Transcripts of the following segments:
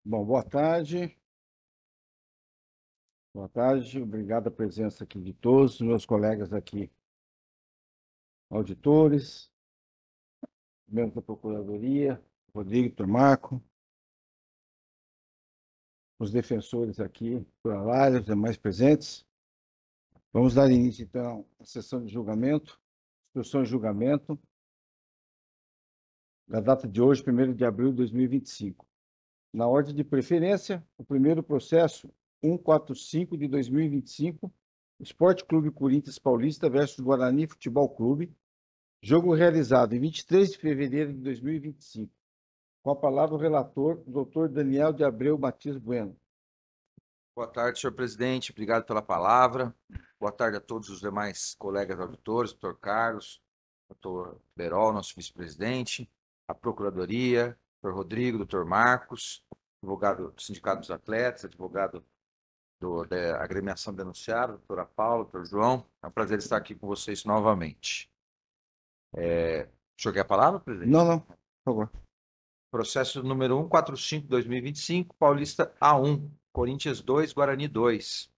Bom, boa tarde. Boa tarde. Obrigado a presença aqui de todos os meus colegas aqui, auditores, membros da Procuradoria, Rodrigo, Dr. Marco, os defensores aqui, por Alário, os demais presentes. Vamos dar início, então, à sessão de julgamento, instrução de julgamento, da data de hoje, 1º de abril de 2025. Na ordem de preferência, o primeiro processo, 145 de 2025, Esporte Clube Corinthians Paulista versus Guarani Futebol Clube, jogo realizado em 23 de fevereiro de 2025. Com a palavra o relator, o doutor Daniel de Abreu Matias Bueno. Boa tarde, senhor presidente. Obrigado pela palavra. Boa tarde a todos os demais colegas auditores, doutor Carlos, doutor Berol, nosso vice-presidente, a Procuradoria, doutor Rodrigo, doutor Marcos, advogado do Sindicato dos Atletas, advogado da agremiação denunciada, doutora Paula, doutor João. É um prazer estar aqui com vocês novamente. O senhor quer a palavra, presidente? Não, por favor. Processo número 145/2025, Paulista A1, Corinthians 2, Guarani 2.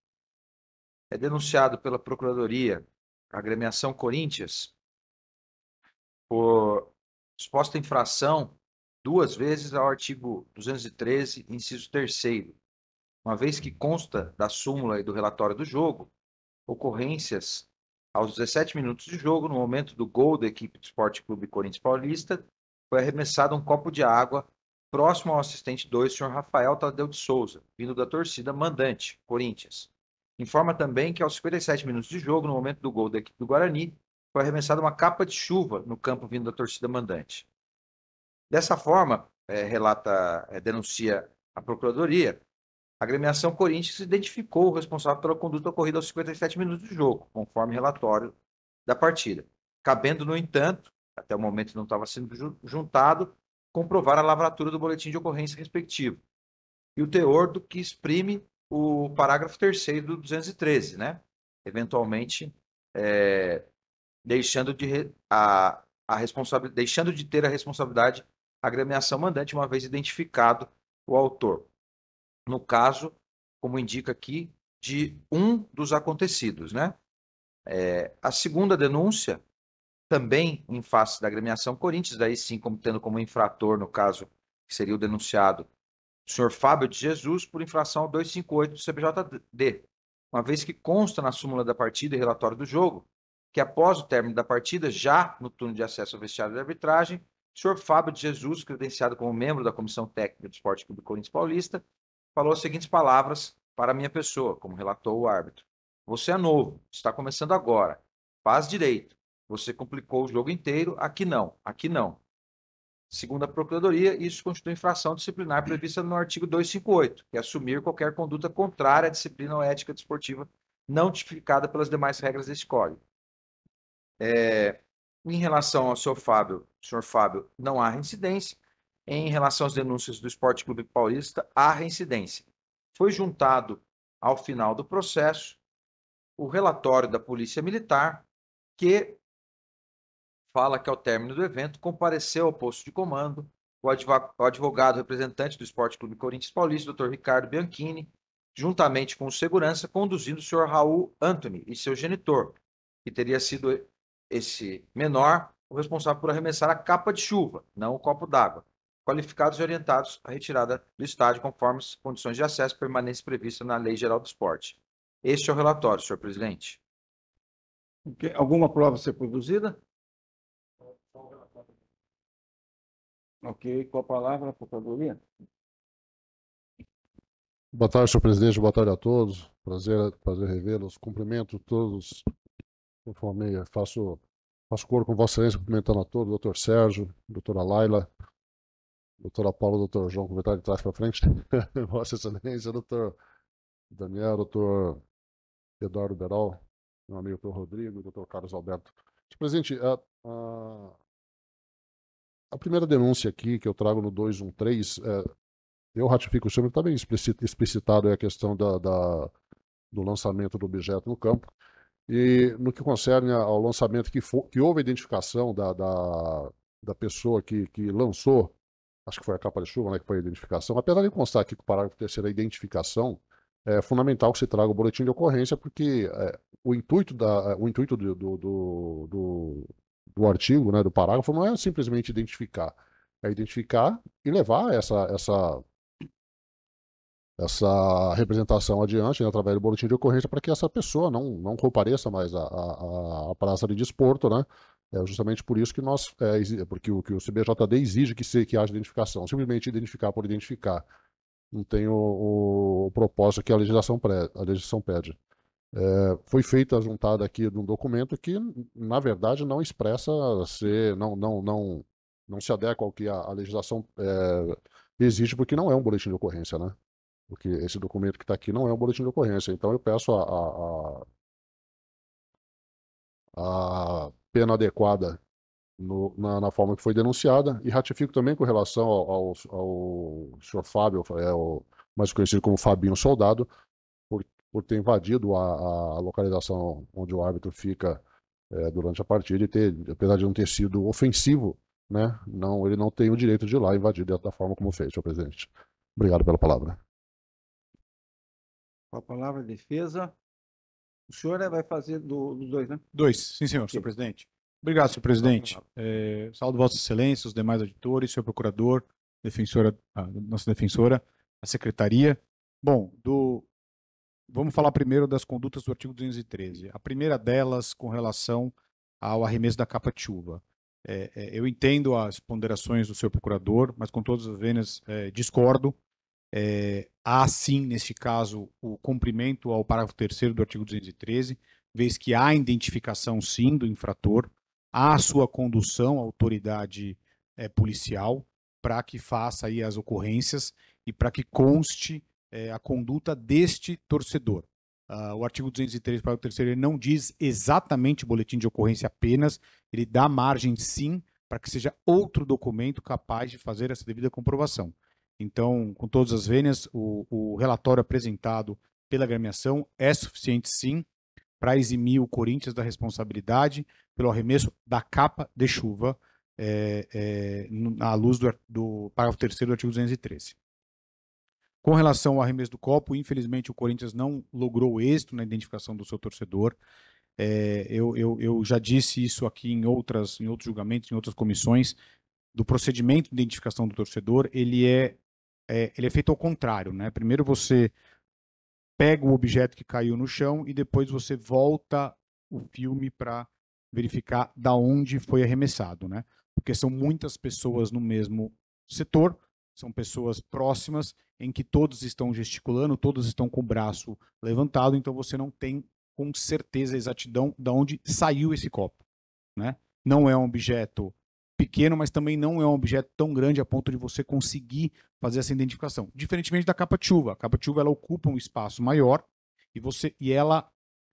É denunciado pela Procuradoria, a agremiação Corinthians, por suposta infração 2 vezes ao artigo 213, inciso 3º, uma vez que consta da súmula e do relatório do jogo, ocorrências aos 17 minutos de jogo, no momento do gol da equipe do Esporte Clube Corinthians Paulista, foi arremessado um copo de água próximo ao assistente 2, senhor Rafael Tadeu de Souza, vindo da torcida mandante, Corinthians. Informa também que aos 57 minutos de jogo, no momento do gol da equipe do Guarani, foi arremessada uma capa de chuva no campo vindo da torcida mandante. Dessa forma, denuncia a Procuradoria, a agremiação Corinthians identificou o responsável pela conduta ocorrida aos 57 minutos de jogo, conforme relatório da partida. Cabendo, no entanto, até o momento não estava sendo juntado, comprovar a lavratura do boletim de ocorrência respectivo e o teor do que exprime o parágrafo 3º do 213, né? Eventualmente, deixando de ter a responsabilidade a agremiação mandante, uma vez identificado o autor. No caso, como indica aqui, de um dos acontecidos, né? A segunda denúncia, também em face da agremiação Corinthians, daí sim tendo como infrator, no caso, que seria o denunciado, o senhor Fábio de Jesus, por infração ao 258 do CBJD, uma vez que consta na súmula da partida e relatório do jogo, que após o término da partida, já no turno de acesso ao vestiário de arbitragem, o senhor Fábio de Jesus, credenciado como membro da Comissão Técnica do Esporte Clube Corinthians Paulista, falou as seguintes palavras para a minha pessoa, como relatou o árbitro. Você é novo, está começando agora. Faz direito. Você complicou o jogo inteiro, aqui não, aqui não. Segundo a Procuradoria, isso constitui infração disciplinar prevista no artigo 258, que é assumir qualquer conduta contrária à disciplina ou ética desportiva não tipificada pelas demais regras deste código. Em relação ao senhor Fábio, não há reincidência. Em relação às denúncias do Esporte Clube Paulista, há reincidência. Foi juntado, ao final do processo, o relatório da Polícia Militar, que fala que, ao término do evento, compareceu ao posto de comando o advogado representante do Esporte Clube Corinthians Paulista, Dr. Ricardo Bianchini, juntamente com o segurança, conduzindo o senhor Raul Anthony e seu genitor, que teria sido esse menor o responsável por arremessar a capa de chuva, não o copo d'água, qualificados e orientados à retirada do estádio conforme as condições de acesso e permanência previstas na Lei Geral do Esporte. Este é o relatório, senhor presidente. Alguma prova a ser produzida? Ok, com a palavra a Procuradoria. Boa tarde, senhor presidente. Boa tarde a todos. Prazer revê-los. Cumprimento todos, conforme faço coro com Vossa Excelência, cumprimentando a todos, doutor Sérgio, doutora Laila, doutora Paula, doutor João, comentário de trás para frente, Vossa Excelência, doutor Daniel, doutor Eduardo Berol, meu amigo doutor Rodrigo, doutor Carlos Alberto. Senhor presidente, a primeira denúncia aqui que eu trago no 213, eu ratifico o senhor, está bem explicitado a questão do lançamento do objeto no campo. E no que concerne ao lançamento, que houve a identificação da pessoa que lançou acho que foi a capa de chuva, né, que foi a identificação. Apesar de constar aqui que o parágrafo 3º é a identificação, é fundamental que se traga o boletim de ocorrência, porque o intuito do artigo, né, do parágrafo, não é simplesmente identificar, é identificar e levar essa representação adiante, né, através do boletim de ocorrência, para que essa pessoa não compareça mais à praça de desporto, né? É justamente por isso que porque o CBJD exige que haja identificação. Simplesmente identificar por identificar não tem o propósito que a legislação pede. Foi feita a juntada aqui de um documento que, na verdade, não expressa não se adequa ao que a legislação exige, porque não é um boletim de ocorrência, né? Porque esse documento que está aqui não é um boletim de ocorrência. Então eu peço a pena adequada na forma que foi denunciada, e ratifico também com relação ao senhor Fábio, mais conhecido como Fabinho Soldado, por ter invadido a localização onde o árbitro fica durante a partida e apesar de não ter sido ofensivo, né, ele não tem o direito de ir lá invadir da forma como fez, senhor presidente. Obrigado pela palavra. Com a palavra, defesa. O senhor vai fazer dos dois, né? Dois, sim, senhor, senhor presidente. Obrigado, senhor presidente. Saúdo Vossa Excelência, os demais auditores, senhor procurador, nossa defensora, a secretaria. Bom, vamos falar primeiro das condutas do artigo 213. A primeira delas com relação ao arremesso da capa de chuva. Eu entendo as ponderações do senhor procurador, mas com todas as vênias discordo. Há sim, nesse caso, o cumprimento ao parágrafo 3º do artigo 213, vez que há identificação sim do infrator, há a sua condução à autoridade policial para que faça aí as ocorrências e para que conste a conduta deste torcedor. O artigo 213, parágrafo 3º, ele não diz exatamente boletim de ocorrência apenas, ele dá margem sim para que seja outro documento capaz de fazer essa devida comprovação. Então, com todas as vênias, o relatório apresentado pela agremiação é suficiente, sim, para eximir o Corinthians da responsabilidade pelo arremesso da capa de chuva à luz do parágrafo 3º do artigo 213. Com relação ao arremesso do copo, infelizmente o Corinthians não logrou êxito na identificação do seu torcedor. Eu já disse isso aqui em outros julgamentos, em outras comissões, do procedimento de identificação do torcedor, ele é feito ao contrário, né? Primeiro você pega o objeto que caiu no chão e depois você volta o filme para verificar da onde foi arremessado, né? Porque são muitas pessoas no mesmo setor, são pessoas próximas em que todos estão gesticulando, todos estão com o braço levantado, então você não tem com certeza a exatidão da onde saiu esse copo, né? Não é um objeto pequeno, mas também não é um objeto tão grande a ponto de você conseguir fazer essa identificação. Diferentemente da capa de chuva. A capa de chuva ela ocupa um espaço maior e ela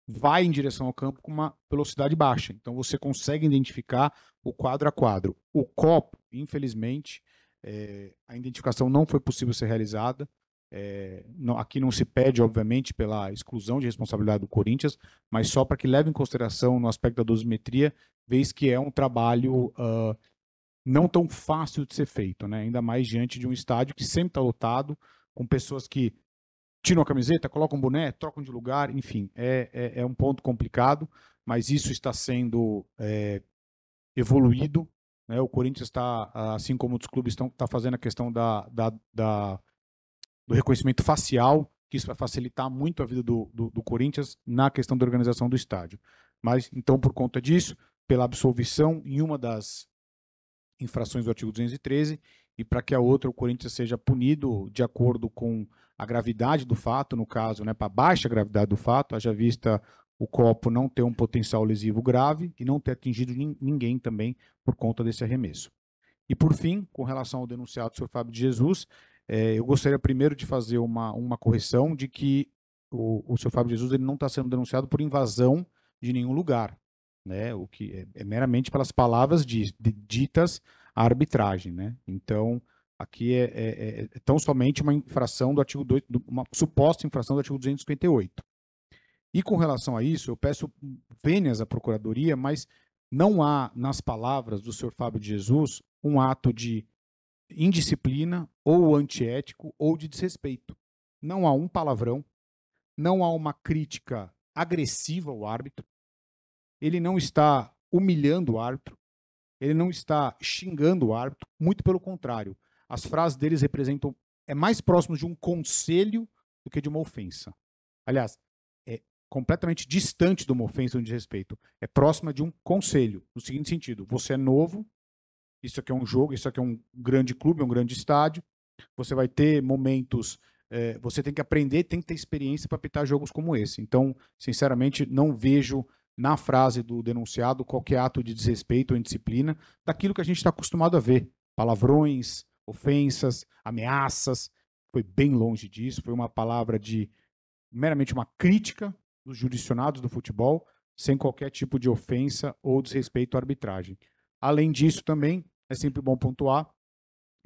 vai em direção ao campo com uma velocidade baixa. Então você consegue identificar o quadro a quadro. O copo, infelizmente, a identificação não foi possível ser realizada. Aqui não se pede, obviamente, pela exclusão de responsabilidade do Corinthians, mas só para que leve em consideração no aspecto da dosimetria, vez que é um trabalho não tão fácil de ser feito, né? Ainda mais diante de um estádio que sempre está lotado, com pessoas que tiram a camiseta, colocam um boné, trocam de lugar, enfim, é um ponto complicado, mas isso está sendo evoluído, né? O Corinthians está, assim como outros clubes, está fazendo a questão do reconhecimento facial, que isso vai facilitar muito a vida do Corinthians na questão da organização do estádio. Mas, então, por conta disso, pela absolvição em uma das infrações do artigo 213 e para que a outra, o Corinthians, seja punido de acordo com a gravidade do fato, no caso, né, para baixa gravidade do fato, haja vista o copo não ter um potencial lesivo grave e não ter atingido ninguém também por conta desse arremesso. E por fim, com relação ao denunciado senhor Fábio de Jesus, eu gostaria primeiro de fazer uma correção de que o senhor Fábio de Jesus ele não está sendo denunciado por invasão de nenhum lugar, né? O que é meramente pelas palavras ditas à arbitragem, né? Então, aqui é tão somente uma infração do artigo 2, uma suposta infração do artigo 258. E com relação a isso, eu peço vênias à Procuradoria, mas não há nas palavras do senhor Fábio de Jesus um ato de indisciplina, ou antiético, ou de desrespeito. Não há um palavrão, não há uma crítica agressiva ao árbitro, ele não está humilhando o árbitro, ele não está xingando o árbitro, muito pelo contrário. As frases deles representam, é mais próximo de um conselho do que de uma ofensa. Aliás, é completamente distante de uma ofensa ou de desrespeito. É próxima de um conselho, no seguinte sentido: você é novo, isso aqui é um jogo, isso aqui é um grande clube, é um grande estádio, você vai ter momentos, você tem que aprender, tem que ter experiência para apitar jogos como esse. Então, sinceramente, não vejo na frase do denunciado qualquer ato de desrespeito ou indisciplina daquilo que a gente está acostumado a ver. Palavrões, ofensas, ameaças. Foi bem longe disso, foi uma palavra de meramente uma crítica dos jurisdicionados do futebol, sem qualquer tipo de ofensa ou desrespeito à arbitragem. Além disso, também é sempre bom pontuar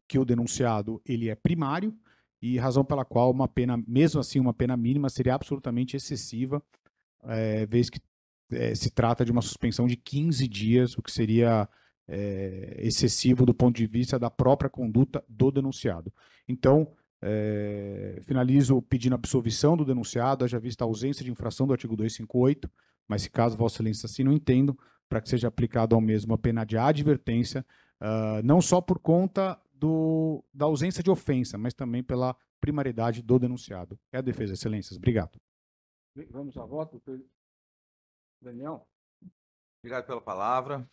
que o denunciado ele é primário e razão pela qual uma pena, mesmo assim, uma pena mínima seria absolutamente excessiva, vez que se trata de uma suspensão de 15 dias, o que seria excessivo do ponto de vista da própria conduta do denunciado. Então, finalizo pedindo absolvição do denunciado, haja vista a ausência de infração do artigo 258, mas se caso Vossa Excelência assim não entendo, para que seja aplicado ao mesmo a pena de advertência, não só por conta da ausência de ofensa, mas também pela primariedade do denunciado. É a defesa, Excelências. Obrigado. Vamos à voto. Daniel? Obrigado pela palavra.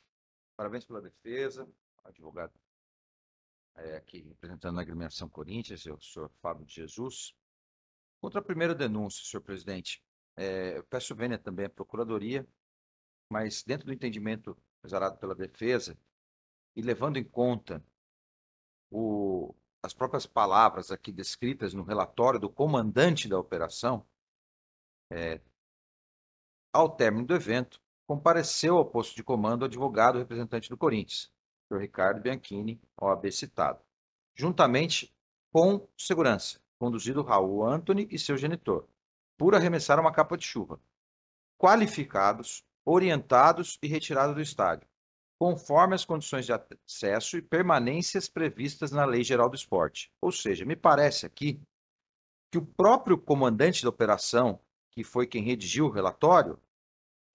Parabéns pela defesa. Advogado aqui representando a agremiação Corinthians, o senhor Fábio de Jesus. Contra a primeira denúncia, senhor presidente, eu peço vênia também à Procuradoria, mas dentro do entendimento exarado pela defesa e levando em conta as próprias palavras aqui descritas no relatório do comandante da operação, ao término do evento, compareceu ao posto de comando o advogado representante do Corinthians, o senhor Ricardo Bianchini, OAB citado, juntamente com segurança, conduzido Raul Antony e seu genitor, por arremessar uma capa de chuva, qualificados, orientados e retirados do estádio, conforme as condições de acesso e permanências previstas na Lei Geral do Esporte. Ou seja, me parece aqui que o próprio comandante da operação, que foi quem redigiu o relatório,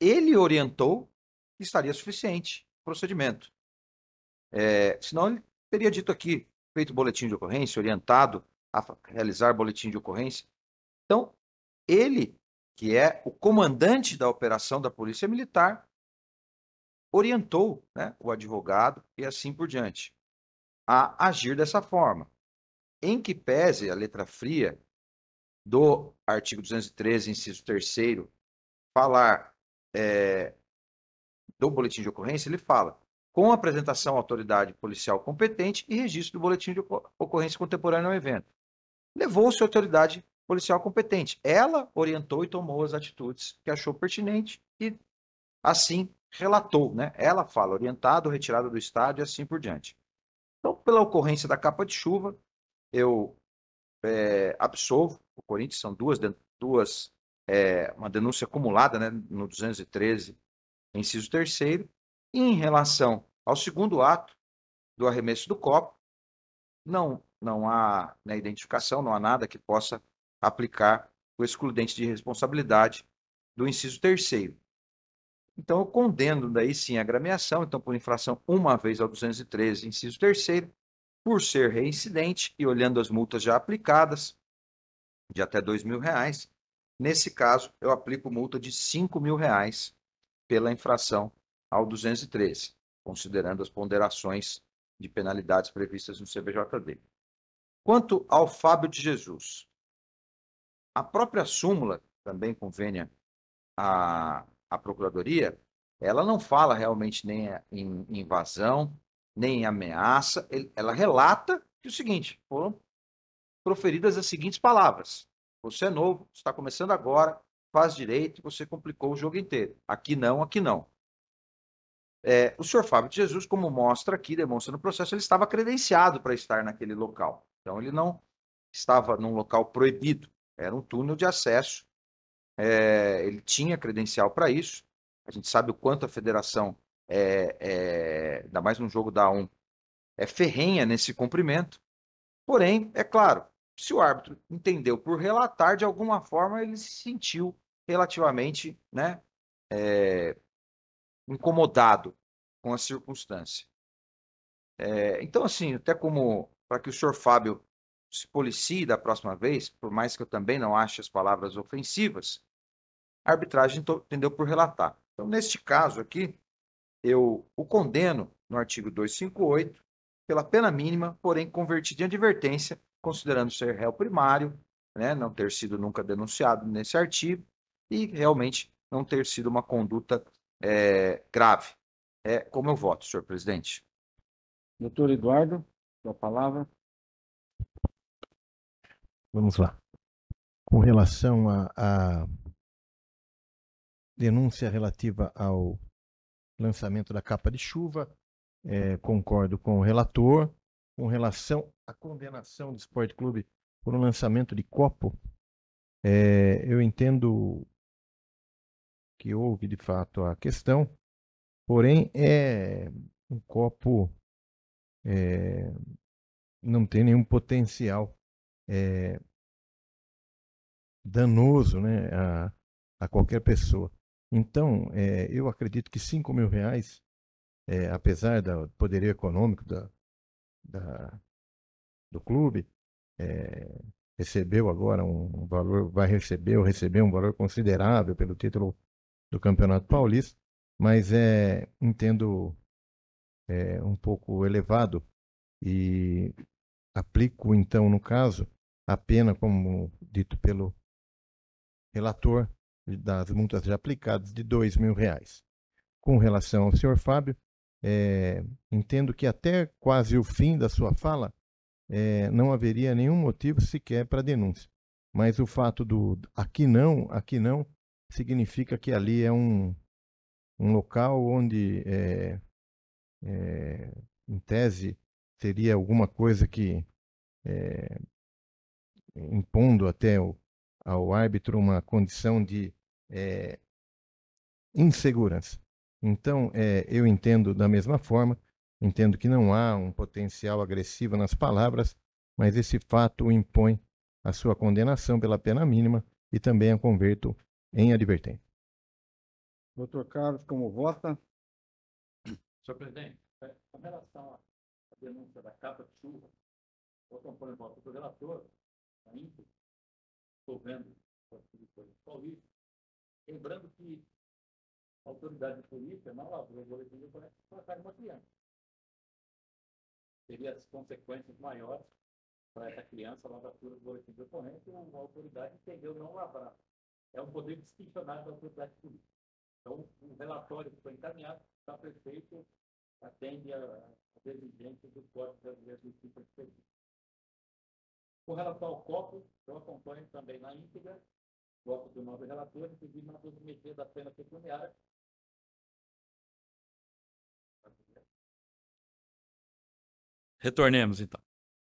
ele orientou que estaria suficiente o procedimento. Senão ele teria dito aqui, feito boletim de ocorrência, orientado a realizar boletim de ocorrência. Então, ele, que é o comandante da operação da Polícia Militar, orientou, né, o advogado e assim por diante a agir dessa forma. Em que pese a letra fria do artigo 213, inciso 3º, falar do boletim de ocorrência, ele fala: com apresentação à autoridade policial competente e registro do boletim de ocorrência contemporâneo ao evento. Levou-se a autoridade policial competente. Ela orientou e tomou as atitudes que achou pertinente e assim relatou, né? Ela fala: orientado, retirado do estádio e assim por diante. Então, pela ocorrência da capa de chuva, eu absolvo o Corinthians. São uma denúncia acumulada, né, no 213, inciso 3º. E em relação ao segundo ato do arremesso do copo, não há, né, identificação, não há nada que possa aplicar o excludente de responsabilidade do inciso 3º. Então, eu condeno daí sim a agremiação, então, por infração uma vez ao 213, inciso 3º, por ser reincidente e olhando as multas já aplicadas, de até R$2.000, nesse caso, eu aplico multa de R$5.000 pela infração ao 213, considerando as ponderações de penalidades previstas no CBJD. Quanto ao Fábio de Jesus, a própria súmula, também convênia à Procuradoria, ela não fala realmente nem em invasão, nem em ameaça, ela relata que o seguinte: foram proferidas as seguintes palavras: você é novo, está começando agora, faz direito, você complicou o jogo inteiro. Aqui não, aqui não. O senhor Fábio de Jesus, como mostra aqui, demonstra no processo, ele estava credenciado para estar naquele local. Então, ele não estava num local proibido, era um túnel de acesso. Ele tinha credencial para isso. A gente sabe o quanto a federação, ainda mais num jogo da A1, ferrenha nesse cumprimento. Porém, é claro, se o árbitro entendeu por relatar, de alguma forma ele se sentiu relativamente, né, incomodado com a circunstância. Então, assim, até como para que o senhor Fábio se policie da próxima vez, por mais que eu também não ache as palavras ofensivas, a arbitragem entendeu por relatar. Então, neste caso aqui, eu o condeno no artigo 258 pela pena mínima, porém convertida em advertência, considerando ser réu primário, né, não ter sido nunca denunciado nesse artigo e realmente não ter sido uma conduta grave. É como eu voto, senhor presidente. Doutor Eduardo, sua palavra. Vamos lá. Com relação à denúncia relativa ao lançamento da capa de chuva, concordo com o relator. Com relação à condenação do Sport Clube por um lançamento de copo, eu entendo que houve de fato a questão, porém um copo não tem nenhum potencial danoso, né, a qualquer pessoa. Então, eu acredito que R$5.000, apesar do poderio econômico do clube, recebeu agora um valor, vai receber ou recebeu um valor considerável pelo título do Campeonato Paulista, mas entendo um pouco elevado e aplico, então, no caso, a pena, como dito pelo relator, das multas já aplicadas de R$2.000. Com relação ao senhor Fábio, entendo que até quase o fim da sua fala não haveria nenhum motivo sequer para denúncia. Mas o fato do aqui não, significa que ali é um local onde, em tese, seria alguma coisa que, impondo até ao árbitro uma condição de insegurança. Então, eu entendo da mesma forma, entendo que não há um potencial agressivo nas palavras, mas esse fato impõe a sua condenação pela pena mínima e também a converto em advertência. Doutor Carlos, como vota? Senhor presidente, com relação à denúncia da capa de chuva, eu acompanho o voto do relator, ainda estou vendo o Paulista, lembrando que a autoridade de polícia não lavrou o boletim de ocorrência para colocar uma criança. Teria as consequências maiores para essa criança, a lavratura do boletim de ocorrência, e a autoridade entendeu não lavrar. É um poder discricionário da autoridade de polícia. Então, o relatório que foi encaminhado está perfeito, atende às exigências do Código Brasileiro de Justiça de Serviço. Com relação ao copo, eu acompanho também na íntegra o voto do nobre relator, inclusive na dosimetria da pena pecuniária. Retornemos, então.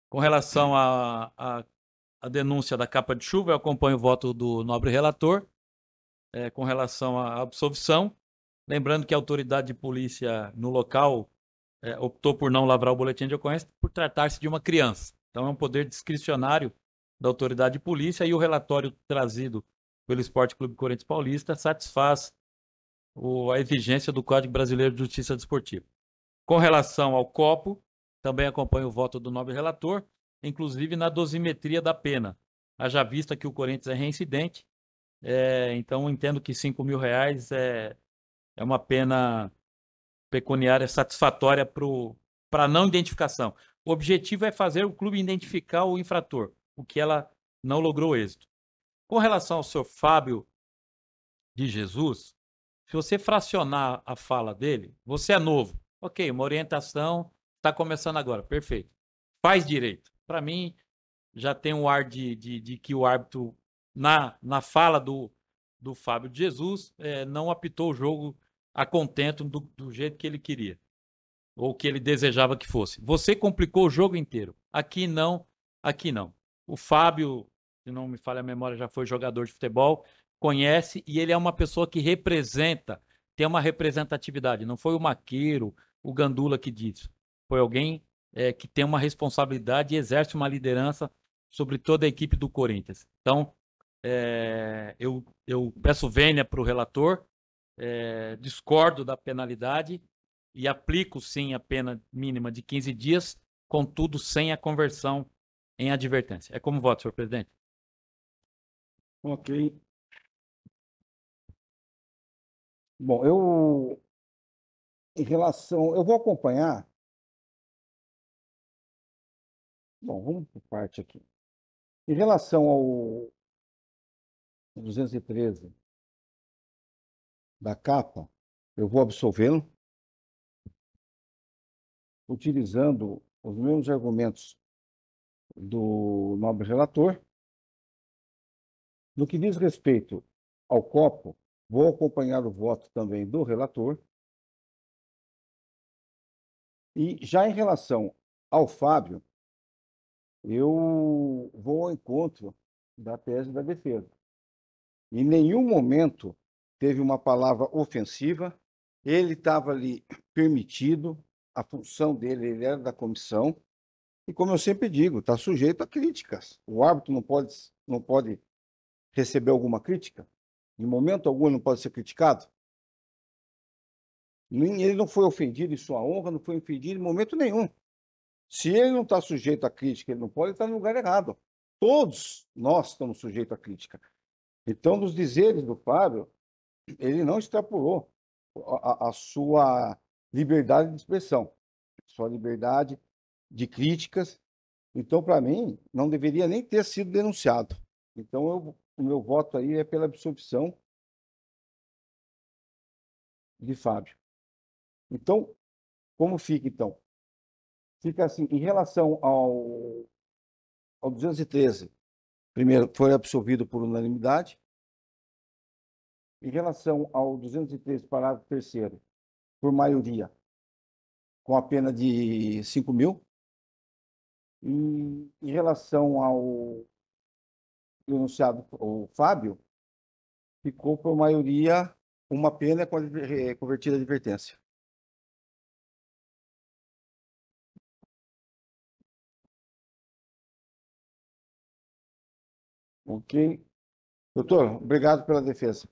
Com relação à denúncia da capa de chuva, eu acompanho o voto do nobre relator. Com relação à absolvição, lembrando que a autoridade de polícia no local optou por não lavrar o boletim de ocorrência por tratar-se de uma criança. Então, é um poder discricionário da autoridade de polícia e o relatório trazido pelo Sport Clube Corinthians Paulista satisfaz a exigência do Código Brasileiro de Justiça Desportiva. Com relação ao copo, também acompanho o voto do nobre relator, inclusive na dosimetria da pena. Haja vista que o Corinthians é reincidente, então entendo que R$5.000 é uma pena pecuniária satisfatória para não identificação. O objetivo é fazer o clube identificar o infrator, o que ela não logrou êxito. Com relação ao senhor Fábio de Jesus, se você fracionar a fala dele, você é novo. Ok, uma orientação, está começando agora, perfeito. Faz direito. Para mim, já tem um ar de que o árbitro, na fala do Fábio de Jesus, não apitou o jogo a contento do jeito que ele queria, ou que ele desejava que fosse. Você complicou o jogo inteiro. Aqui não, aqui não. O Fábio, se não me falha a memória, já foi jogador de futebol, conhece, e ele é uma pessoa que representa, tem uma representatividade. Não foi o Maqueiro, o Gandula que disse. Foi alguém que tem uma responsabilidade e exerce uma liderança sobre toda a equipe do Corinthians. Então, eu peço vênia para o relator, discordo da penalidade e aplico, sim, a pena mínima de 15 dias, contudo, sem a conversão em advertência. É como voto, senhor presidente. Ok. Bom, eu vou acompanhar. Bom, vamos por parte aqui. Em relação ao 213 da capa, eu vou absolvê-lo, utilizando os mesmos argumentos do nobre relator. No que diz respeito ao copo, vou acompanhar o voto também do relator. E já em relação ao Fábio, eu vou ao encontro da tese da defesa. Em nenhum momento teve uma palavra ofensiva, ele estava ali permitido, a função dele, ele era da comissão, e como eu sempre digo, está sujeito a críticas. O árbitro não pode receber alguma crítica? Em momento algum não pode ser criticado? Ele não foi ofendido em sua honra, não foi ofendido em momento nenhum. Se ele não está sujeito à crítica, ele não pode estar no lugar errado. Todos nós estamos sujeitos à crítica. Então, dos dizeres do Fábio, ele não extrapolou a sua liberdade de expressão, sua liberdade de críticas. Então, para mim, não deveria nem ter sido denunciado. Então, o meu voto aí é pela absolvição de Fábio. Então, como fica, então? Fica assim, em relação ao 213, primeiro, foi absolvido por unanimidade. Em relação ao 213, parágrafo 3º, por maioria, com a pena de 5 mil. E em relação ao denunciado, o Fábio, ficou por maioria uma pena convertida a advertência. Ok. Doutor, obrigado pela defesa.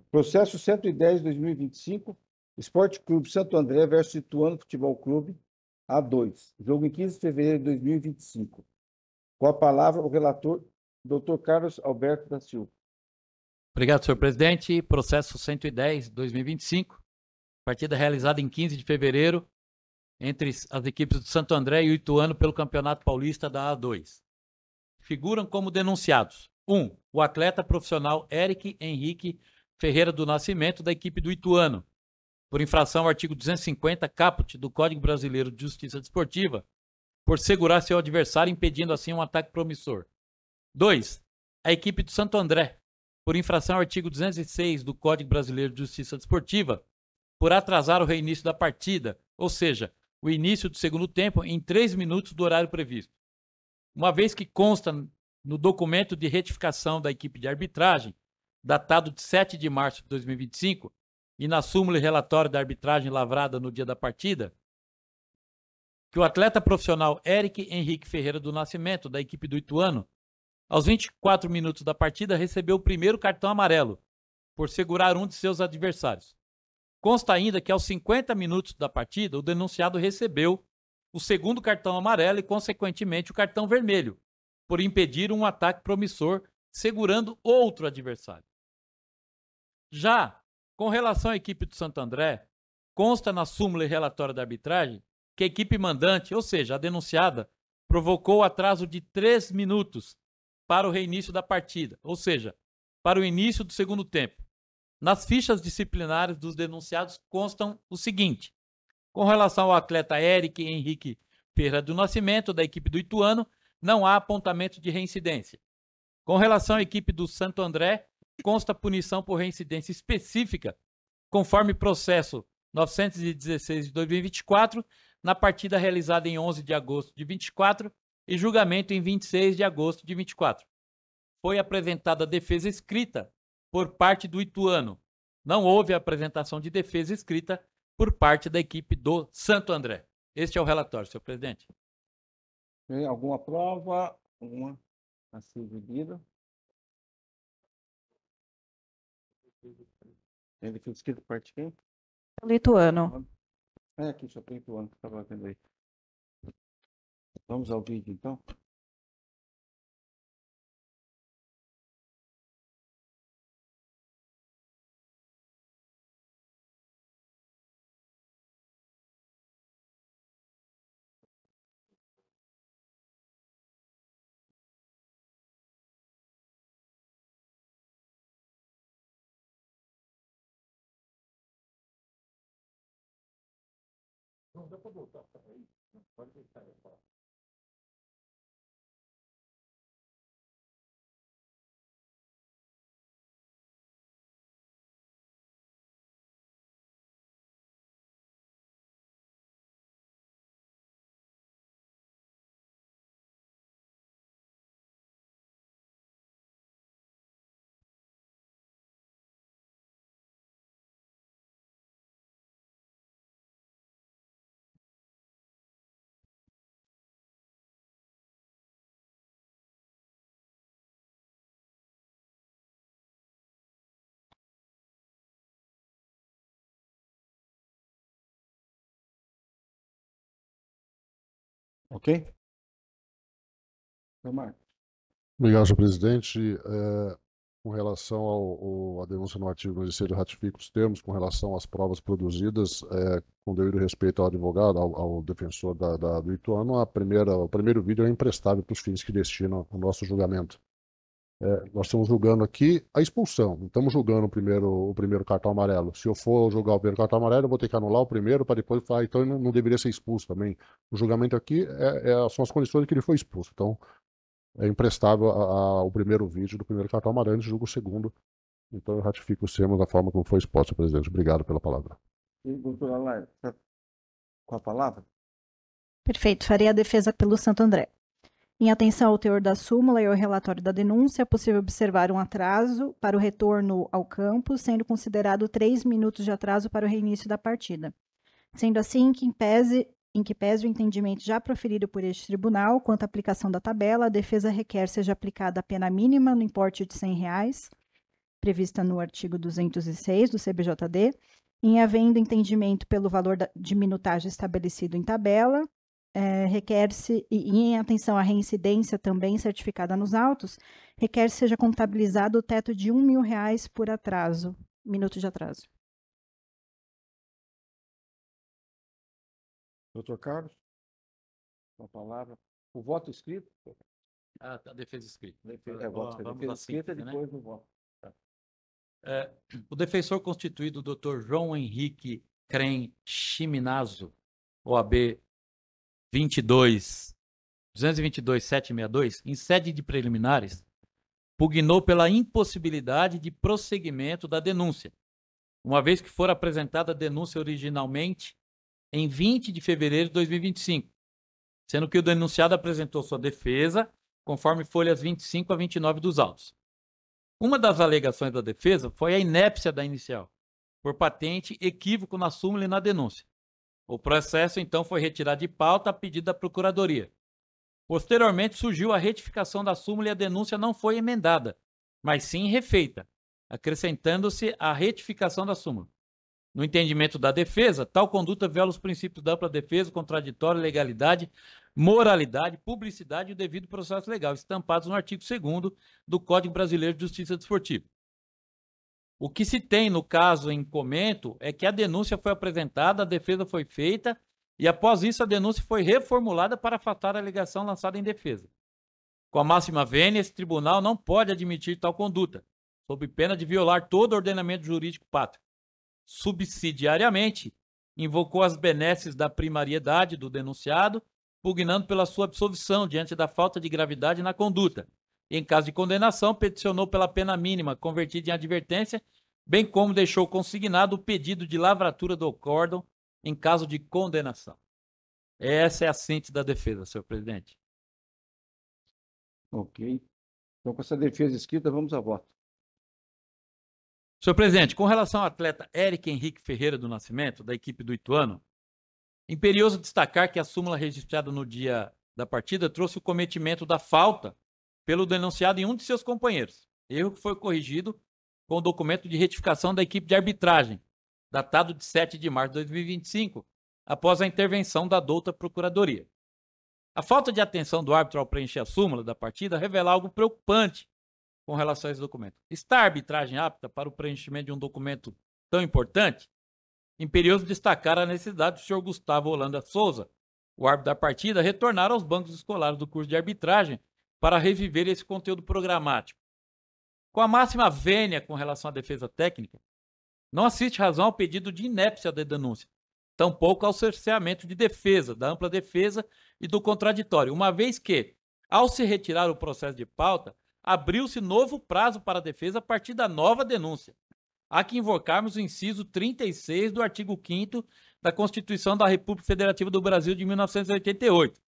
Processo 110/2025, Esporte Clube Santo André versus Ituano Futebol Clube, A2. Jogo em 15 de fevereiro de 2025. Com a palavra, o relator, Dr. Carlos Alberto da Silva. Obrigado, senhor presidente. Processo 110/2025. Partida realizada em 15 de fevereiro entre as equipes do Santo André e o Ituano pelo Campeonato Paulista da A2. Figuram como denunciados: 1. O atleta profissional Eric Henrique Ferreira do Nascimento, da equipe do Ituano, por infração ao artigo 250 caput do Código Brasileiro de Justiça Desportiva, por segurar seu adversário, impedindo assim um ataque promissor. 2. A equipe do Santo André, por infração ao artigo 206 do Código Brasileiro de Justiça Desportiva, por atrasar o reinício da partida, ou seja, o início do segundo tempo em 3 minutos do horário previsto. Uma vez que consta no documento de retificação da equipe de arbitragem, datado de 7 de março de 2025, e na súmula e relatório da arbitragem lavrada no dia da partida, que o atleta profissional Eric Henrique Ferreira do Nascimento, da equipe do Ituano, aos 24 minutos da partida, recebeu o primeiro cartão amarelo, por segurar um de seus adversários. Consta ainda que aos 50 minutos da partida, o denunciado recebeu o segundo cartão amarelo e, consequentemente, o cartão vermelho, por impedir um ataque promissor, segurando outro adversário. Já com relação à equipe do Santo André, consta na súmula e relatório da arbitragem que a equipe mandante, ou seja, a denunciada, provocou o atraso de 3 minutos para o reinício da partida, ou seja, para o início do segundo tempo. Nas fichas disciplinares dos denunciados constam o seguinte: com relação ao atleta Eric Henrique Ferreira do Nascimento, da equipe do Ituano, não há apontamento de reincidência. Com relação à equipe do Santo André, consta punição por reincidência específica, conforme processo 916 de 2024, na partida realizada em 11 de agosto de 24 e julgamento em 26 de agosto de 24. Foi apresentada defesa escrita por parte do Ituano. Não houve apresentação de defesa escrita por parte da equipe do Santo André. Este é o relatório, senhor presidente. Tem alguma prova? Uma a ser exibida. Ele foi escrito por parte de quem? Lituano. É, aqui só tem Ituano que estava vendo aí. Vamos ao vídeo, então. Ok? Então, Marcos. Obrigado, senhor presidente. Com relação à denúncia no artigo 16, eu ratifico os termos. Com relação às provas produzidas, com devido respeito ao advogado, ao defensor do Ituano, o primeiro vídeo é imprestável para os fins que destinam o nosso julgamento. Nós estamos julgando aqui a expulsão, não estamos julgando o primeiro cartão amarelo. Se eu for julgar o primeiro cartão amarelo, eu vou ter que anular o primeiro para depois falar, então ele não deveria ser expulso também. O julgamento aqui são as condições que ele foi expulso. Então, é imprestável ao primeiro vídeo do primeiro cartão amarelo, julgo o segundo. Então, eu ratifico os termos da forma como foi exposto, presidente. Obrigado pela palavra. E, doutora Laila, com a palavra? Perfeito. Farei a defesa pelo Santo André. Em atenção ao teor da súmula e ao relatório da denúncia, é possível observar um atraso para o retorno ao campo, sendo considerado 3 minutos de atraso para o reinício da partida. Sendo assim, em que pese o entendimento já proferido por este tribunal quanto à aplicação da tabela, a defesa requer seja aplicada a pena mínima no importe de R$100, prevista no artigo 206 do CBJD, em havendo entendimento pelo valor de minutagem estabelecido em tabela, requer-se, e em atenção à reincidência também certificada nos autos, requer seja contabilizado o teto de R$1.000 por atraso, minuto de atraso. Doutor Carlos, com a palavra. O voto escrito? A defesa escrita. Defesa escrita, né? depois do voto. O defensor constituído, Dr. João Henrique Crem Chiminazo, OAB 222.762, em sede de preliminares, pugnou pela impossibilidade de prosseguimento da denúncia, uma vez que for apresentada a denúncia originalmente em 20 de fevereiro de 2025, sendo que o denunciado apresentou sua defesa conforme folhas 25 a 29 dos autos. Uma das alegações da defesa foi a inépcia da inicial, por patente equívoco na súmula e na denúncia. O processo, então, foi retirado de pauta a pedido da Procuradoria. Posteriormente, surgiu a retificação da súmula e a denúncia não foi emendada, mas sim refeita, acrescentando-se a retificação da súmula. No entendimento da defesa, tal conduta viola os princípios da ampla defesa, contraditória, legalidade, moralidade, publicidade e o devido processo legal, estampados no artigo 2º do Código Brasileiro de Justiça Desportiva. O que se tem no caso em comento é que a denúncia foi apresentada, a defesa foi feita e após isso a denúncia foi reformulada para afastar a alegação lançada em defesa. Com a máxima vênia, esse tribunal não pode admitir tal conduta, sob pena de violar todo o ordenamento jurídico pátrio. Subsidiariamente, invocou as benesses da primariedade do denunciado, pugnando pela sua absolvição diante da falta de gravidade na conduta. Em caso de condenação, peticionou pela pena mínima convertida em advertência, bem como deixou consignado o pedido de lavratura do acórdão em caso de condenação. Essa é a síntese da defesa, senhor presidente. Ok. Então, com essa defesa escrita, vamos a voto. Senhor presidente, com relação ao atleta Eric Henrique Ferreira do Nascimento, da equipe do Ituano, imperioso destacar que a súmula registrada no dia da partida trouxe o cometimento da falta pelo denunciado em um de seus companheiros, erro que foi corrigido com o documento de retificação da equipe de arbitragem, datado de 7 de março de 2025, após a intervenção da douta Procuradoria. A falta de atenção do árbitro ao preencher a súmula da partida revela algo preocupante com relação a esse documento. Está a arbitragem apta para o preenchimento de um documento tão importante? Imperioso destacar a necessidade do senhor Gustavo Holanda Souza, o árbitro da partida, retornar aos bancos escolares do curso de arbitragem para reviver esse conteúdo programático. Com a máxima vênia com relação à defesa técnica, não assiste razão ao pedido de inépcia da denúncia, tampouco ao cerceamento de defesa, da ampla defesa e do contraditório, uma vez que, ao se retirar o processo de pauta, abriu-se novo prazo para a defesa a partir da nova denúncia. Há que invocarmos o inciso 36 do artigo 5º da Constituição da República Federativa do Brasil de 1988.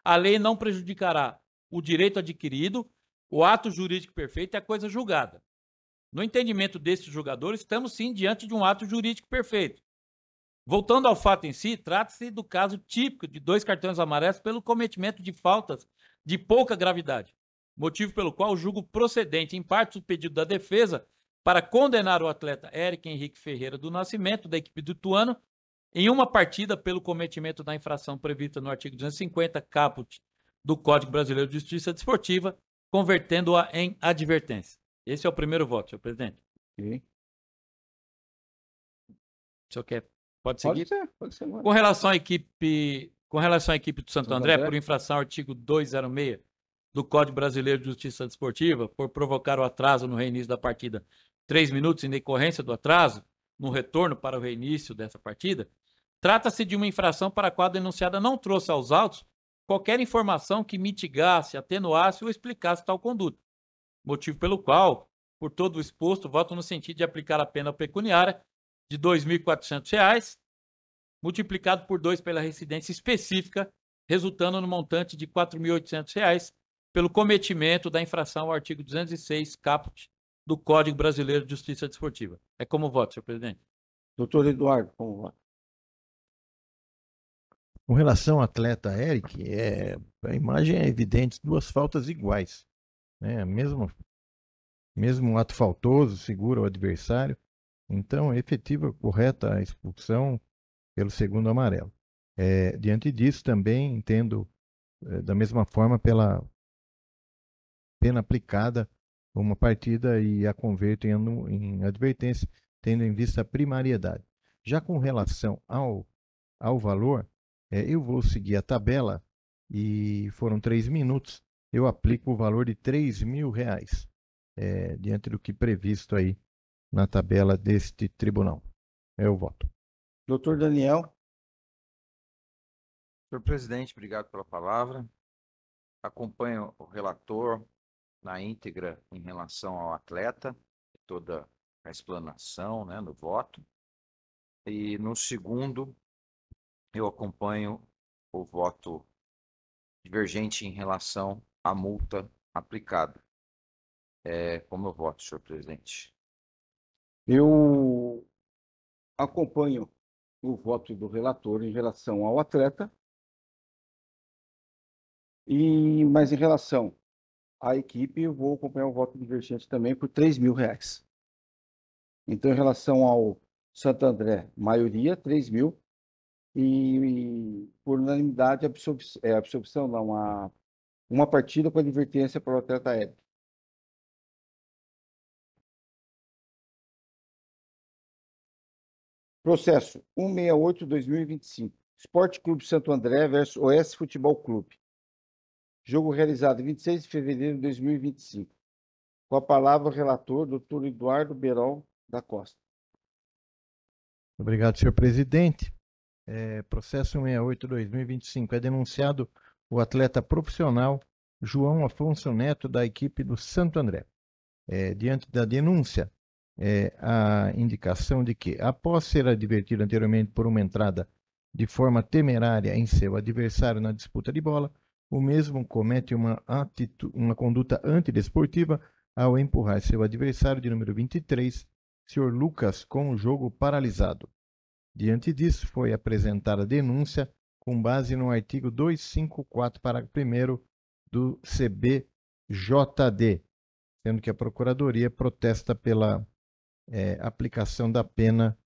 A lei não prejudicará o direito adquirido, o ato jurídico perfeito e a coisa julgada. No entendimento destes julgadores, estamos sim diante de um ato jurídico perfeito. Voltando ao fato em si, trata-se do caso típico de 2 cartões amarelos pelo cometimento de faltas de pouca gravidade, motivo pelo qual julgo procedente, em parte, o pedido da defesa para condenar o atleta Eric Henrique Ferreira do Nascimento, da equipe do Ituano, em uma partida pelo cometimento da infração prevista no artigo 250, caput do Código Brasileiro de Justiça Desportiva, convertendo-a em advertência. Esse é o primeiro voto, senhor presidente. Ok. O senhor quer? Pode seguir? Pode ser. Com relação à equipe do Santo André, por infração ao artigo 206 do Código Brasileiro de Justiça Desportiva, por provocar o atraso no reinício da partida 3 minutos em decorrência do atraso no retorno para o reinício dessa partida, trata-se de uma infração para a qual a denunciada não trouxe aos autos qualquer informação que mitigasse, atenuasse ou explicasse tal conduta, motivo pelo qual, por todo o exposto, voto no sentido de aplicar a pena pecuniária de R$ 2.400, multiplicado por 2 pela residência específica, resultando no montante de R$ 4.800, pelo cometimento da infração ao artigo 206, caput do Código Brasileiro de Justiça Desportiva. É como voto, senhor presidente. Doutor Eduardo, como voto? Com relação ao atleta Eric, a imagem é evidente, 2 faltas iguais, né? Mesmo um ato faltoso, segura o adversário. Então, é efetiva, correta a expulsão pelo segundo amarelo. Diante disso, também entendo da mesma forma pela pena aplicada uma partida e a converto em advertência, tendo em vista a primariedade. Já com relação ao valor, eu vou seguir a tabela e foram 3 minutos, eu aplico o valor de R$ 3.000, diante do que previsto aí na tabela deste tribunal. É o voto. Doutor Daniel. Senhor presidente, obrigado pela palavra. Acompanho o relator na íntegra em relação ao atleta, toda a explanação, né, no voto. E no segundo, eu acompanho o voto divergente em relação à multa aplicada. Como eu voto, senhor presidente? Eu acompanho o voto do relator em relação ao atleta, mas em relação à equipe, eu vou acompanhar o voto divergente também por R$ 3.000. Então, em relação ao Santo André, maioria, 3.000, e por unanimidade, absorção não, uma partida com advertência para o atleta Eric. Processo 168/2025. Esporte Clube Santo André versus Oeste Futebol Clube. Jogo realizado em 26 de fevereiro de 2025. Com a palavra o relator, doutor Eduardo Berol da Costa. Obrigado, senhor presidente. Processo 168/2025. É denunciado o atleta profissional João Afonso Neto, da equipe do Santo André. Diante da denúncia, a indicação de que, após ser advertido anteriormente por uma entrada de forma temerária em seu adversário na disputa de bola, o mesmo comete uma conduta antidesportiva ao empurrar seu adversário de número 23, Sr. Lucas com o jogo paralisado. Diante disso, foi apresentada denúncia com base no artigo 254, parágrafo 1º do CBJD, sendo que a Procuradoria protesta pela aplicação da pena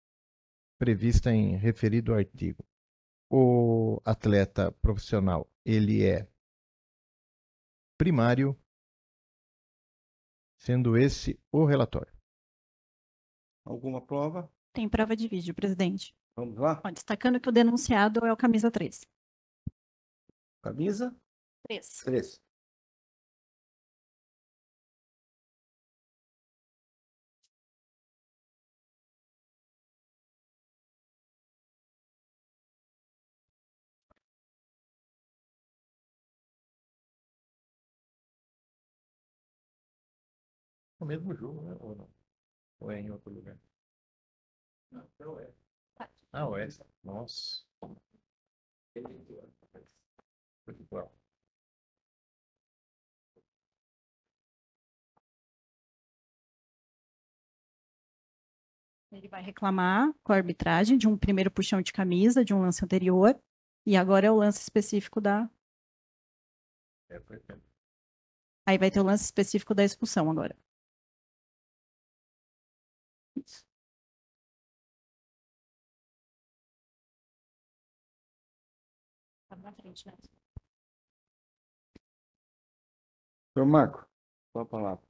prevista em referido artigo. O atleta profissional, ele é primário, sendo esse o relatório. Alguma prova? Tem prova de vídeo, presidente. Vamos lá? Ó, destacando que o denunciado é o camisa 3. Camisa 3. 3. É o mesmo jogo, né? Ou não? Ou é em outro lugar? Não, então é. Ah, é. Nossa. Ele vai reclamar com a arbitragem de um primeiro puxão de camisa, de um lance anterior, e agora é o lance específico da... Aí vai ter o lance específico da expulsão agora. Isso. Tá na frente, né? Senhor Marco, qual a palavra?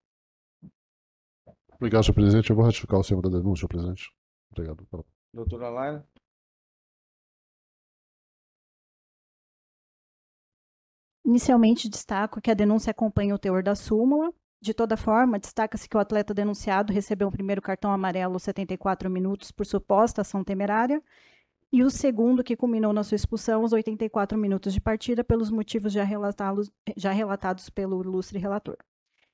Obrigado, senhor presidente. Eu vou ratificar o senhor da denúncia, senhor presidente. Obrigado. Doutora Laila? Inicialmente, destaco que a denúncia acompanha o teor da súmula. De toda forma, destaca-se que o atleta denunciado recebeu o primeiro cartão amarelo aos 74 minutos por suposta ação temerária e o segundo, que culminou na sua expulsão aos 84 minutos de partida, pelos motivos já relatados pelo ilustre relator.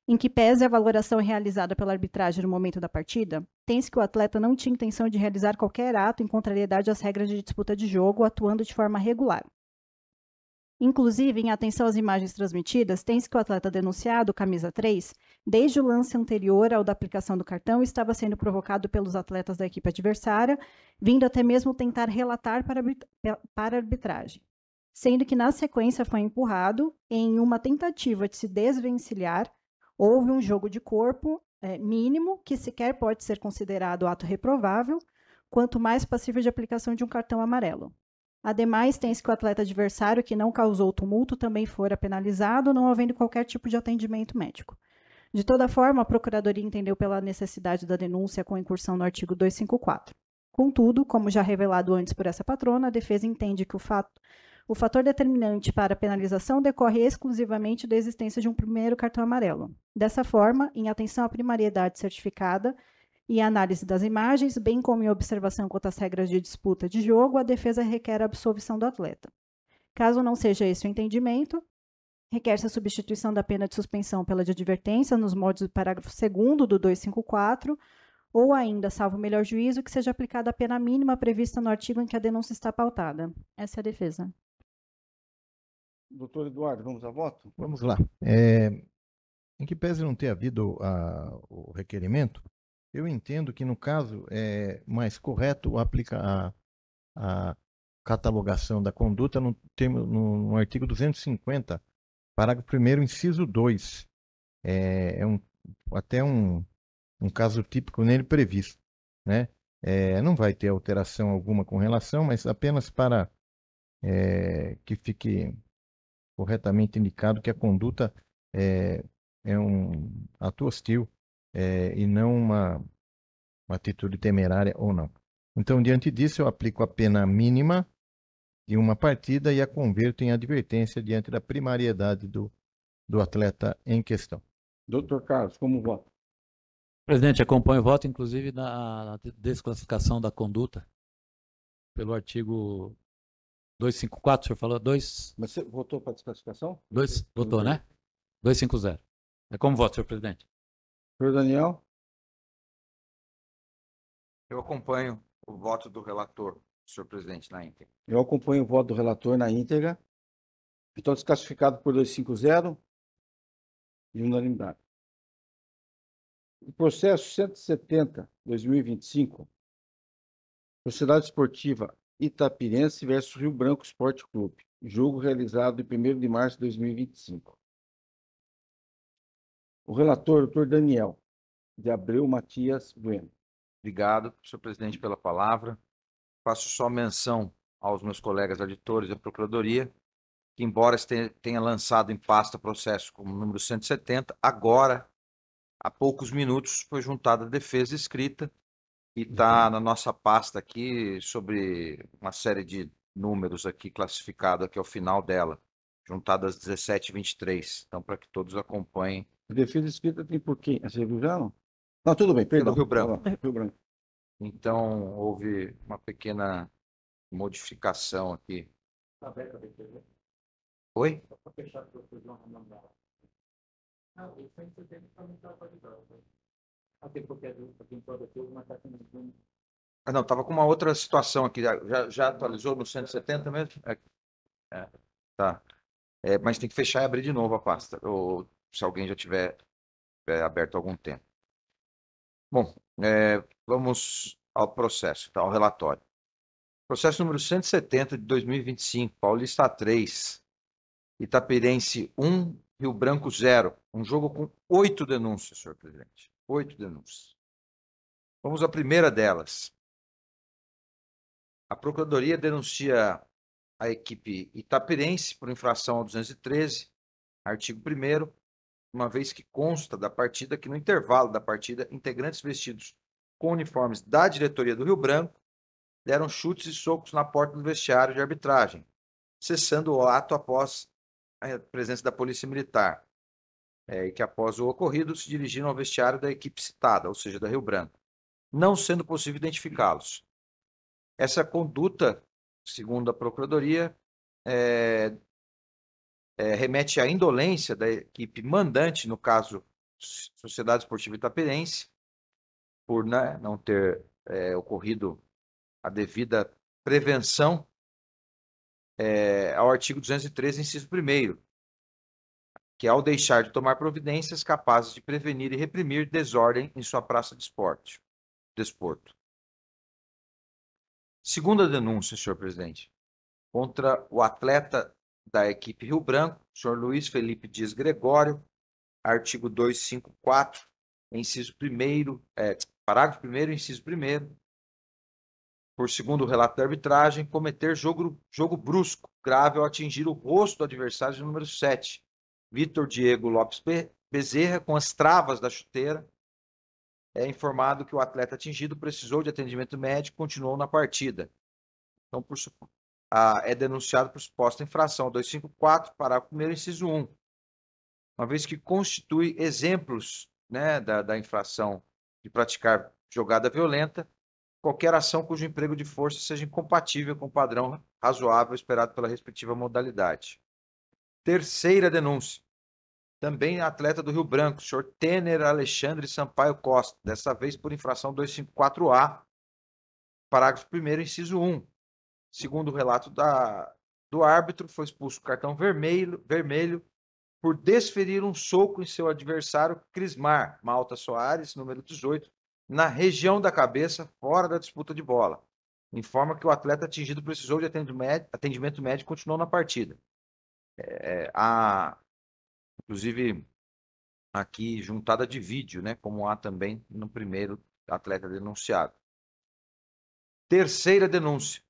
Em que pese a valoração realizada pela arbitragem no momento da partida, tem-se que o atleta não tinha intenção de realizar qualquer ato em contrariedade às regras de disputa de jogo, atuando de forma regular. Inclusive, em atenção às imagens transmitidas, tem-se que o atleta denunciado, camisa 3, desde o lance anterior ao da aplicação do cartão, estava sendo provocado pelos atletas da equipe adversária, vindo até mesmo tentar relatar para a arbitragem. Sendo que, na sequência, foi empurrado, em uma tentativa de se desvencilhar, houve um jogo de corpo mínimo, que sequer pode ser considerado ato reprovável, quanto mais passível de aplicação de um cartão amarelo. Ademais, tem-se que o atleta adversário que não causou tumulto também fora penalizado, não havendo qualquer tipo de atendimento médico. De toda forma, a Procuradoria entendeu pela necessidade da denúncia com incursão no artigo 254. Contudo, como já revelado antes por essa patrona, a defesa entende que o fator determinante para a penalização decorre exclusivamente da existência de um primeiro cartão amarelo. Dessa forma, em atenção à primariedade certificada e a análise das imagens, bem como em observação quanto às regras de disputa de jogo, a defesa requer a absolvição do atleta. Caso não seja esse o entendimento, requer-se a substituição da pena de suspensão pela de advertência nos moldes do parágrafo 2º do 254, ou ainda, salvo melhor juízo, que seja aplicada a pena mínima prevista no artigo em que a denúncia está pautada. Essa é a defesa. Doutor Eduardo, vamos a voto? Vamos lá. Em que pese não ter havido o requerimento, eu entendo que, no caso, é mais correto aplicar a catalogação da conduta no artigo 250, parágrafo 1º, inciso 2. Até um caso típico nele previsto, né? Não vai ter alteração alguma com relação, mas apenas para que fique corretamente indicado que a conduta é um ato hostil e não uma atitude temerária ou não. Então, diante disso, eu aplico a pena mínima de uma partida e a converto em advertência diante da primariedade do atleta em questão. Doutor Carlos, como vota? Presidente, acompanho o voto, inclusive, na desclassificação da conduta pelo artigo 254, o senhor falou? Mas você votou para desclassificação? Votou, né? 250. É como voto, senhor presidente? Senhor Daniel? Eu acompanho o voto do relator, senhor presidente, na íntegra. Eu acompanho o voto do relator na íntegra. Então, desclassificado por 250 e unanimidade. O processo 170/2025, Sociedade Esportiva Itapirense versus Rio Branco Esporte Clube, jogo realizado em 1º de março de 2025. O relator, doutor Daniel de Abreu Matias Bueno. Obrigado, senhor presidente, pela palavra. Faço só menção aos meus colegas auditores da Procuradoria, que embora tenha lançado em pasta processo como número 170, agora, há poucos minutos, foi juntada a defesa escrita e está na nossa pasta aqui sobre uma série de números aqui classificado aqui ao final dela, juntadas às 17h23. Então, para que todos acompanhem. A defesa escrita tem por quem? Você viu já, não? Não, tudo bem, perdão. Rio Branco. Rio Branco. Então, houve uma pequena modificação aqui. Oi? Ah, não, estava com uma outra situação aqui. Já atualizou no 170 mesmo? Tá. Mas tem que fechar e abrir de novo a pasta. Ou se alguém já tiver aberto há algum tempo. Bom, vamos ao processo, tá, ao relatório. Processo número 170 de 2025, Paulista 3, Itapirense 1, Rio Branco 0. Um jogo com 8 denúncias, senhor presidente. 8 denúncias. Vamos à primeira delas. A Procuradoria denuncia a equipe itapirense por infração ao 213, artigo 1º, uma vez que consta da partida que no intervalo da partida, integrantes vestidos com uniformes da diretoria do Rio Branco deram chutes e socos na porta do vestiário de arbitragem, cessando o ato após a presença da Polícia Militar, e que após o ocorrido se dirigiram ao vestiário da equipe citada, ou seja, da Rio Branco, não sendo possível identificá-los. Essa conduta, segundo a Procuradoria, remete à indolência da equipe mandante, no caso, Sociedade Esportiva Itapirense, por não ter ocorrido a devida prevenção ao artigo 213, inciso 1º, que é ao deixar de tomar providências capazes de prevenir e reprimir desordem em sua praça de desporto. Segunda denúncia, senhor presidente, contra o atleta da equipe Rio Branco, senhor Luiz Felipe Dias Gregório, artigo 254, inciso 1º, parágrafo 1º, inciso 1º, por segundo o relato da arbitragem, cometer jogo brusco, grave ao atingir o rosto do adversário de número 7, Vitor Diego Lopes Bezerra, com as travas da chuteira. É informado que o atleta atingido precisou de atendimento médico e continuou na partida. Então, é denunciado por suposta infração 254, parágrafo 1º, inciso 1. Uma vez que constitui exemplos, da infração de praticar jogada violenta, qualquer ação cujo emprego de força seja incompatível com o padrão razoável esperado pela respectiva modalidade. Terceira denúncia. Também atleta do Rio Branco, senhor Tener Alexandre Sampaio Costa, dessa vez por infração 254A, parágrafo 1º, inciso 1. Segundo o relato do árbitro, foi expulso cartão vermelho por desferir um soco em seu adversário Crismar Malta Soares, número 18, na região da cabeça, fora da disputa de bola. Informa que o atleta atingido precisou de atendimento médico e continuou na partida. Inclusive, aqui juntada de vídeo, como há também no primeiro atleta denunciado. Terceira denúncia.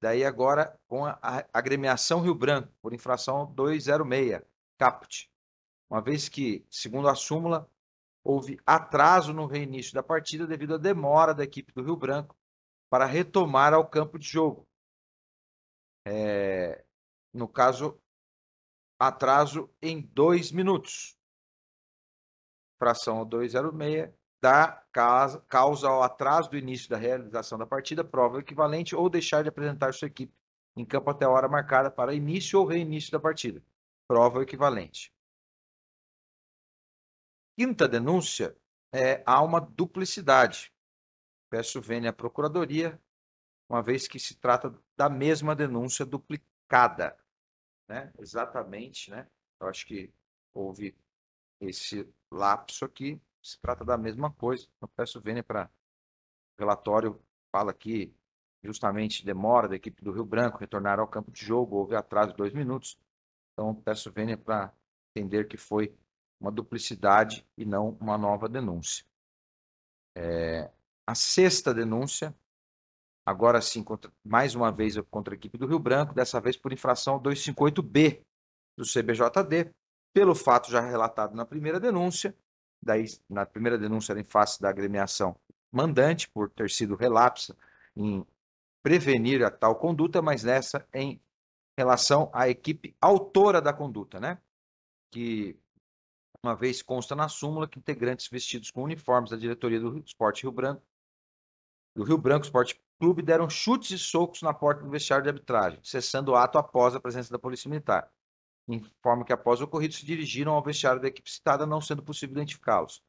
Daí agora com a agremiação Rio Branco, por infração 206, caput. Uma vez que, segundo a súmula, houve atraso no reinício da partida devido à demora da equipe do Rio Branco para retomar ao campo de jogo. No caso, atraso em 2 minutos. Fração 206 dá causa ao atraso do início da realização da partida, prova equivalente, ou deixar de apresentar sua equipe em campo até a hora marcada para início ou reinício da partida. Prova equivalente. Quinta denúncia, há uma duplicidade. Peço vênia à Procuradoria, uma vez que se trata da mesma denúncia duplicada. Exatamente, Eu acho que houve esse lapso aqui, se trata da mesma coisa. Eu peço vênia para o relatório, fala que justamente demora da equipe do Rio Branco retornar ao campo de jogo, houve atraso de 2 minutos. Então, peço vênia para entender que foi uma duplicidade e não uma nova denúncia. A sexta denúncia, agora sim, mais uma vez contra a equipe do Rio Branco, dessa vez por infração ao 258B do CBJD, pelo fato já relatado na primeira denúncia. Daí, na primeira denúncia era em face da agremiação mandante, por ter sido relapsa em prevenir a tal conduta, mas nessa em relação à equipe autora da conduta, né? Que, uma vez consta na súmula que integrantes vestidos com uniformes da diretoria do Esporte Rio Branco, do Rio Branco Esporte Clube, deram chutes e socos na porta do vestiário de arbitragem, cessando o ato após a presença da Polícia Militar. Informa que, após o ocorrido, se dirigiram ao vestiário da equipe citada, não sendo possível identificá-los.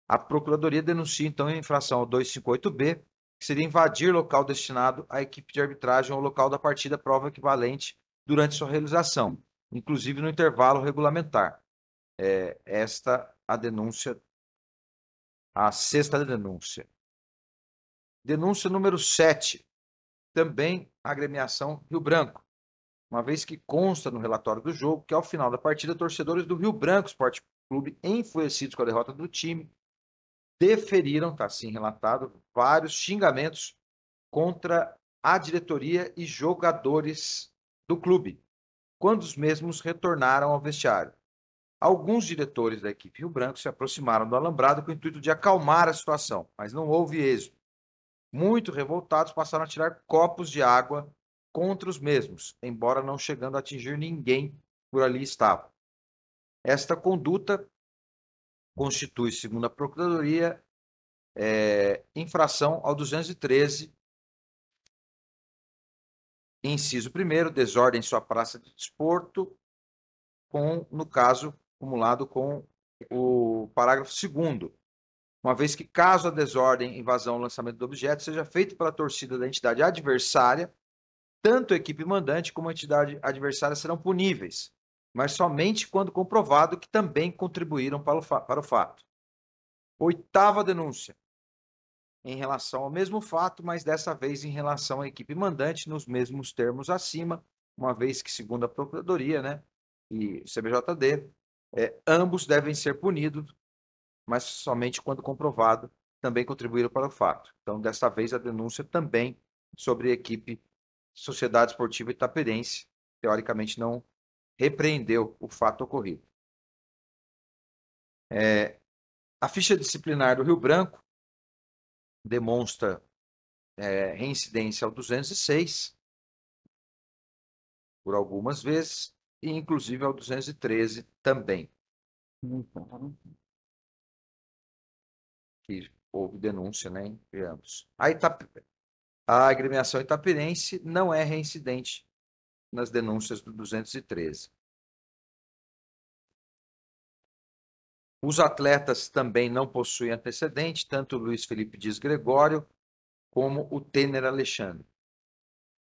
A Procuradoria denuncia, então, em infração ao 258B, que seria invadir local destinado à equipe de arbitragem ou local da partida prova equivalente durante sua realização, inclusive no intervalo regulamentar. Esta a denúncia, a sexta denúncia. Denúncia número 7, também a agremiação Rio Branco, uma vez que consta no relatório do jogo que, ao final da partida, torcedores do Rio Branco Esporte Clube, enfurecidos com a derrota do time, deferiram, está assim relatado, vários xingamentos contra a diretoria e jogadores do clube, quando os mesmos retornaram ao vestiário. Alguns diretores da equipe Rio Branco se aproximaram do alambrado com o intuito de acalmar a situação, mas não houve êxito. Muito revoltados, passaram a tirar copos de água contra os mesmos, embora não chegando a atingir ninguém por ali estava. Esta conduta constitui, segundo a Procuradoria, infração ao 213, inciso 1º, desordem em sua praça de desporto, no caso, acumulado com o parágrafo 2º, uma vez que, caso a desordem, invasão ou lançamento do objeto seja feito pela torcida da entidade adversária, tanto a equipe mandante como a entidade adversária serão puníveis, mas somente quando comprovado que também contribuíram para o fato. Oitava denúncia, em relação ao mesmo fato, mas dessa vez em relação à equipe mandante, nos mesmos termos acima, uma vez que, segundo a Procuradoria, né, e o CBJD, ambos devem ser punidos, mas somente quando comprovado, também contribuíram para o fato. Então, desta vez, a denúncia também sobre a equipe Sociedade Esportiva Itaperense, teoricamente não repreendeu o fato ocorrido. A ficha disciplinar do Rio Branco demonstra reincidência ao 206, por algumas vezes, e inclusive ao 213 também. Que houve denúncia, né, entre ambos. A agremiação itaperense não é reincidente nas denúncias do 213. Os atletas também não possuem antecedente, tanto o Luiz Felipe Dias Gregório como o Tener Alexandre.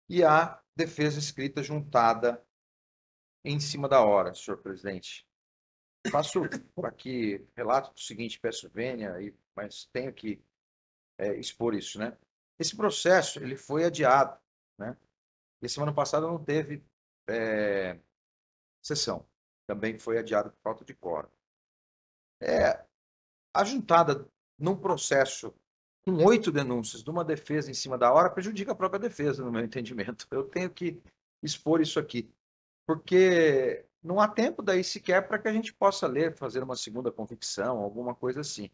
E a defesa escrita juntada em cima da hora, senhor presidente. Faço aqui relato do seguinte, peço vênia, mas tenho que expor isso, né? Esse processo ele foi adiado, né? E semana passada não teve sessão. Também foi adiado por falta de quórum. A juntada num processo com 8 denúncias de uma defesa em cima da hora prejudica a própria defesa, no meu entendimento. Eu tenho que expor isso aqui, porque não há tempo daí sequer para que a gente possa ler, fazer uma segunda convicção, alguma coisa assim.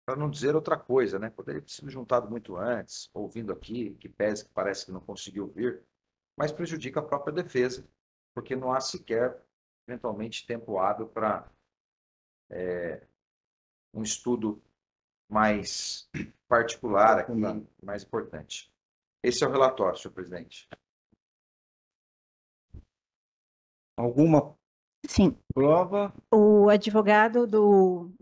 Para não dizer outra coisa, né? Poderia ter sido juntado muito antes, ouvindo aqui, que pese que parece que não conseguiu vir, mas prejudica a própria defesa, porque não há sequer, eventualmente, tempo hábil para um estudo mais particular aqui, mais importante. Esse é o relatório, senhor presidente. Alguma Sim. prova? O advogado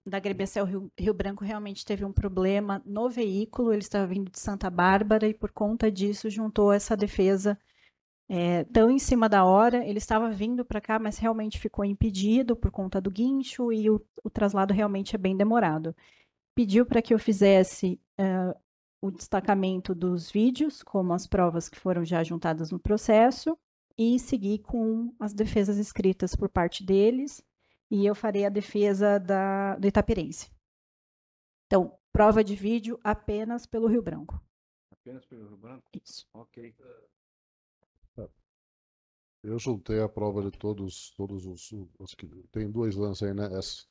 da agremiação Rio Branco realmente teve um problema no veículo, ele estava vindo de Santa Bárbara e, por conta disso, juntou essa defesa Tão em cima da hora, ele estava vindo para cá, mas realmente ficou impedido por conta do guincho e o traslado realmente é bem demorado. Pediu para que eu fizesse o destacamento dos vídeos, como as provas que foram já juntadas no processo, e seguir com as defesas escritas por parte deles, e eu farei a defesa do Itapirense. Então, prova de vídeo apenas pelo Rio Branco. Apenas pelo Rio Branco? Isso. Ok. Eu juntei a prova de todos os que tem 2 lances aí, né?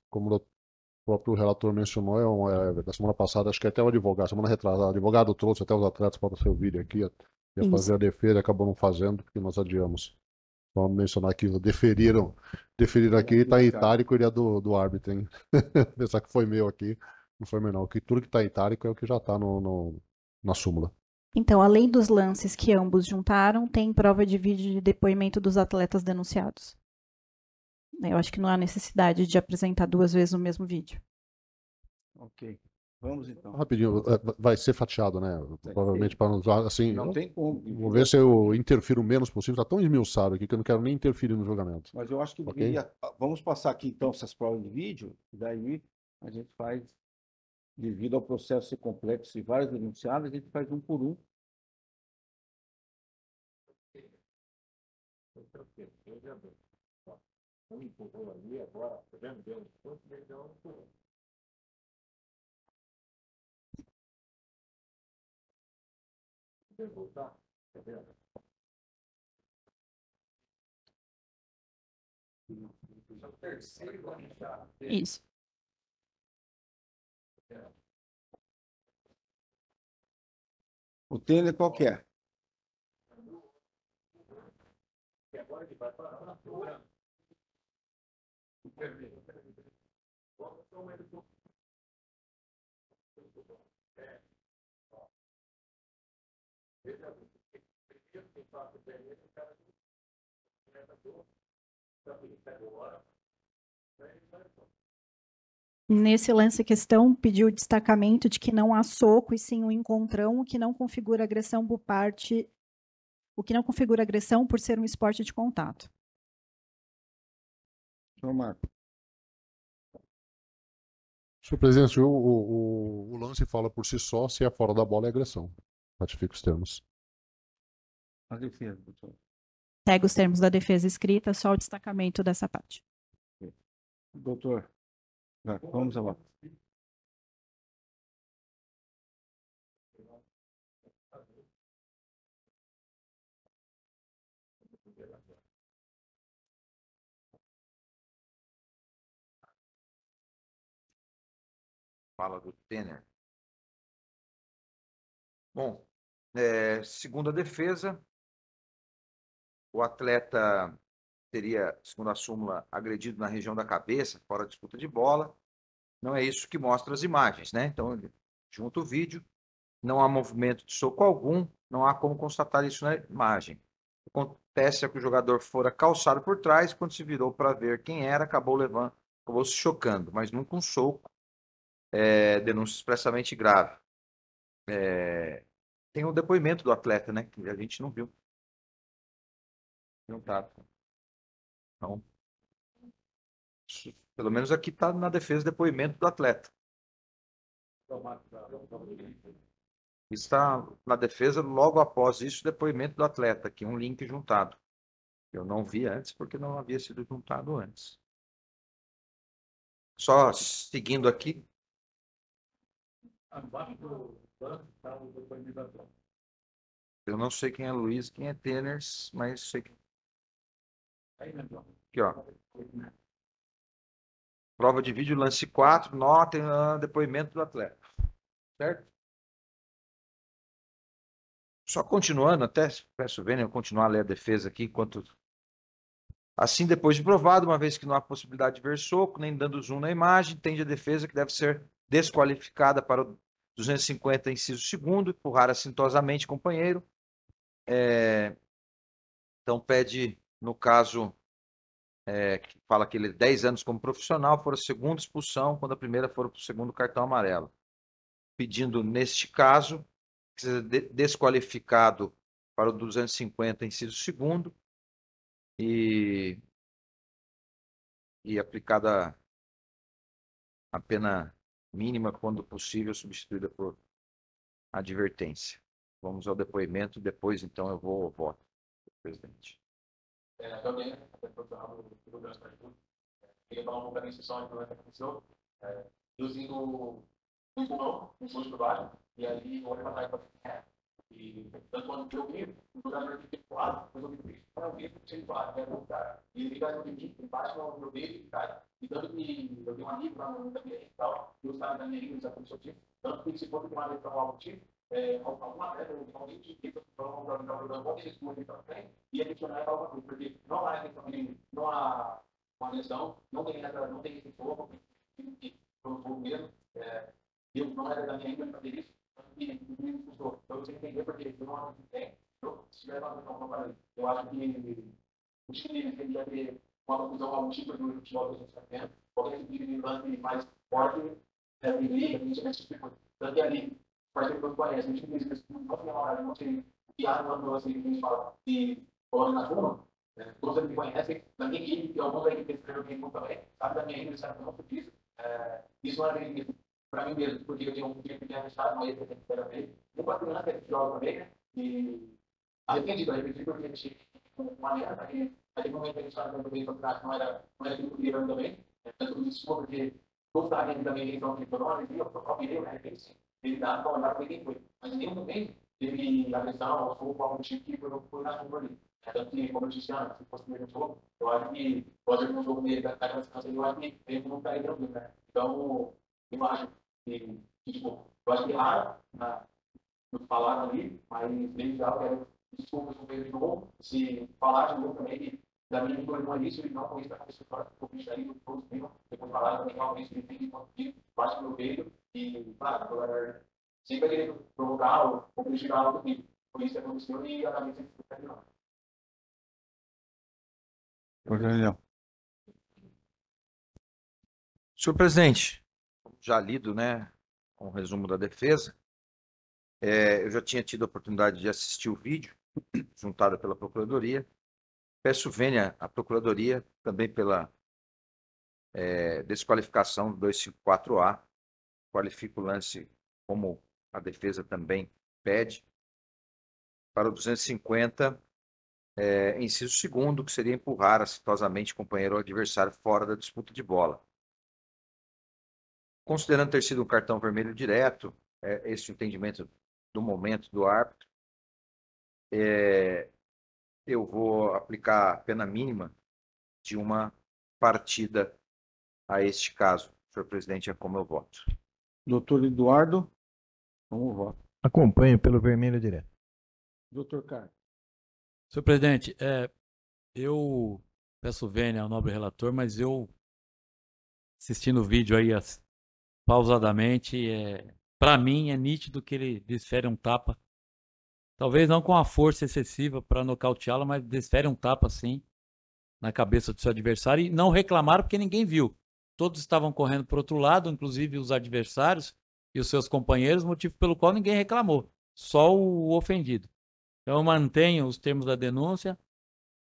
Como o próprio relator mencionou, da semana passada, acho que até o advogado, semana retrasada, o advogado trouxe até os atletas para o seu vídeo aqui, ia fazer a defesa e acabou não fazendo, porque nós adiamos. Vamos mencionar que deferiram aqui, está em itálico, ele é do árbitro, hein? Pensar que foi meu aqui, não foi meu não. Que tudo que está em itálico é o que já está na súmula. Então, além dos lances que ambos juntaram, tem prova de vídeo de depoimento dos atletas denunciados. Eu acho que não há necessidade de apresentar 2 vezes o mesmo vídeo. Ok. Vamos então. Rapidinho, vai ser fatiado, né? Provavelmente para nos assim. Não tem como. Vou ver se eu interfiro o menos possível. Está tão esmiuçado aqui que eu não quero nem interferir no julgamento. Mas eu acho que Ok? vamos passar aqui então essas provas de vídeo, daí a gente faz, devido ao processo ser complexo e vários denunciados, a gente faz um por um. Isso. O tênis qual que é? Nesse lance, a questão pediu o destacamento de que não há soco e sim um encontrão, o que não configura agressão por parte, o que não configura agressão por ser um esporte de contato. Senhor Marco. Senhor presidente, o lance fala por si só, se é fora da bola é agressão. Ratifico os termos. A defesa, doutor. Pega os termos da defesa escrita, só o destacamento dessa parte. Doutor, vamos lá. Fala do Tener. Bom, segundo a defesa, o atleta teria, segundo a súmula, agredido na região da cabeça, fora a disputa de bola. Não é isso que mostra as imagens, né? Então, ele junta o vídeo, não há movimento de soco algum, não há como constatar isso na imagem. O que acontece é que o jogador fora calçado por trás, quando se virou para ver quem era, acabou se chocando, mas nunca um soco. Denúncia expressamente grave. Tem o depoimento do atleta, né? Que a gente não viu. Não tá. Então, pelo menos aqui está na defesa o depoimento do atleta. Está na defesa, logo após isso, o depoimento do atleta, aqui um link juntado. Eu não vi antes, porque não havia sido juntado antes. Só seguindo aqui. Eu não sei quem é Luiz, quem é Teners, mas sei que. Aqui, ó. Prova de vídeo, lance 4, notem depoimento do atleta. Certo? Só continuando, até peço Vênia continuar a ler a defesa aqui, enquanto. Assim, depois de provado, uma vez que não há possibilidade de ver soco, nem dando zoom na imagem, tende a defesa que deve ser desqualificada para o 250, inciso 2º, empurrar assintosamente o companheiro. Então, pede, no caso, que fala que ele 10 anos como profissional, for a segunda expulsão, quando a primeira for para o segundo cartão amarelo. Pedindo, neste caso, que seja desqualificado para o 250, inciso 2º, e aplicada a pena mínima, quando possível, substituída por advertência. Vamos ao depoimento, depois, então, eu vou ao voto, presidente. Também, profissional do transporte público, queria falar um pouco da minha sessão que aconteceu, reduzindo o empurrão, o fluxo por baixo, e aí eu olho para trás para e tanto quando eu vi, o jogador que ficou lado, depois eu vi para ver o time lado, que era o cara. E ele caiu de mim, embaixo no meu dedo, e cai. E tanto que eu tenho um amigo lá no também e tal, e os caras da minha língua já começou a time. Tanto que se for de uma vez para algum time, alguma vez, alguém que para um jogador bom, eles mudam também, e ele funcionar para alguma coisa, porque não há não há uma lesão, não tem esse fogo, que foi um fogo mesmo. Eu não era da minha língua fazer isso. Então, você entender porque eu não acho que tem. Se tiver uma questão como eu eu acho que o time deveria ter uma conclusão ao tipo de futebol que a gente está tendo. Qualquer tipo de lance mais forte, tanto que ali, o parceiro que eu conheço, a gente diz que não tem hora, não tem piada, não assim, que a gente fala de bola na rua. Todos eles me conhecem, da minha equipe, e alguns da equipe que escreveu bem também, sabe da minha equipe, sabe muito disso. Isso não é para mim mesmo, porque eu tenho um time que tem arrestado, mas eu tenho que ter a ver. Um patrulhante que a gente joga também, né? E arrependido, porque a gente uma merda, aquele momento que a gente estava dando bem para trás, não era aquilo que eu também. Tanto que desculpa, porque gostaria também então que eu não eu próprio né? Ele dá para olhar para quem foi. Mas em nenhum momento teve agressão ou algum tipo que foi na rua ali. Tanto que, como eu disse antes, se fosse o mesmo jogo, eu acho que pode ser um jogo dele da classificação, eu acho que ele não estaria tranquilo, né? Então, eu acho tipo, eu acho que lá, não falaram ali, mas desde já eu quero desculpas por ver de novo, se falar de novo também, da minha língua não é isso, e não com isso da cabeça fora, porque eu aí todos viram, depois falaram também realmente que tem que conseguir, bate meu peito, e, claro, agora sempre vai querer provocar ou prejudicar algo que por isso aconteceu e a cabeça sempre fica terminando. Senhor presidente, já lido, né, um resumo da defesa, eu já tinha tido a oportunidade de assistir o vídeo juntado pela Procuradoria. Peço vênia à Procuradoria também pela desqualificação do 254A. Qualifico o lance como a defesa também pede. Para o 250, inciso 2º, que seria empurrar acitosamente o companheiro ou adversário fora da disputa de bola. Considerando ter sido um cartão vermelho direto, esse entendimento do momento do árbitro, eu vou aplicar a pena mínima de uma partida a este caso. Senhor presidente, é como eu voto. Doutor Eduardo, como voto? Acompanho pelo vermelho direto. Doutor Carlos. Senhor presidente, eu peço vênia ao nobre relator, mas eu, assistindo o vídeo aí pausadamente, para mim é nítido que ele desfere um tapa. Talvez não com a força excessiva para nocauteá-lo, mas desfere um tapa assim na cabeça do seu adversário e não reclamaram porque ninguém viu. Todos estavam correndo para o outro lado, inclusive os adversários e os seus companheiros, motivo pelo qual ninguém reclamou, só o ofendido. Então eu mantenho os termos da denúncia,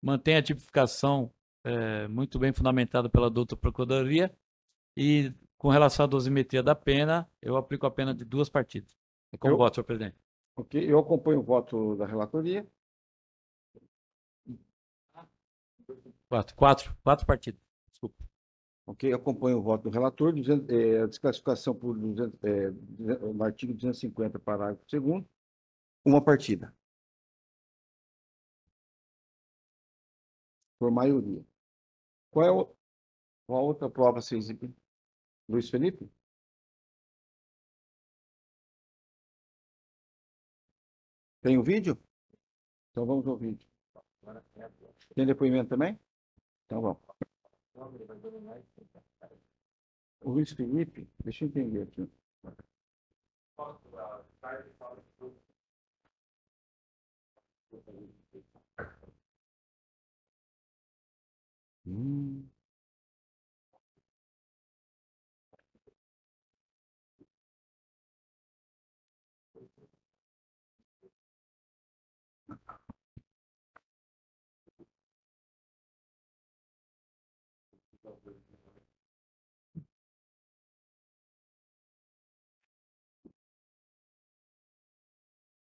mantenho a tipificação muito bem fundamentada pela doutora Procuradoria e com relação à dosimetria da pena, eu aplico a pena de 2 partidas. É como voto, senhor presidente. Ok, eu acompanho o voto da relatoria. 4 partidas. Desculpa. Ok, eu acompanho o voto do relator. A desclassificação por no artigo 250, parágrafo 2º, uma partida. Por maioria. Qual outra prova se exibe? Luiz Felipe? Tem o vídeo? Então vamos ao vídeo. Tem depoimento também? Então vamos. O Luiz Felipe, deixa eu entender aqui.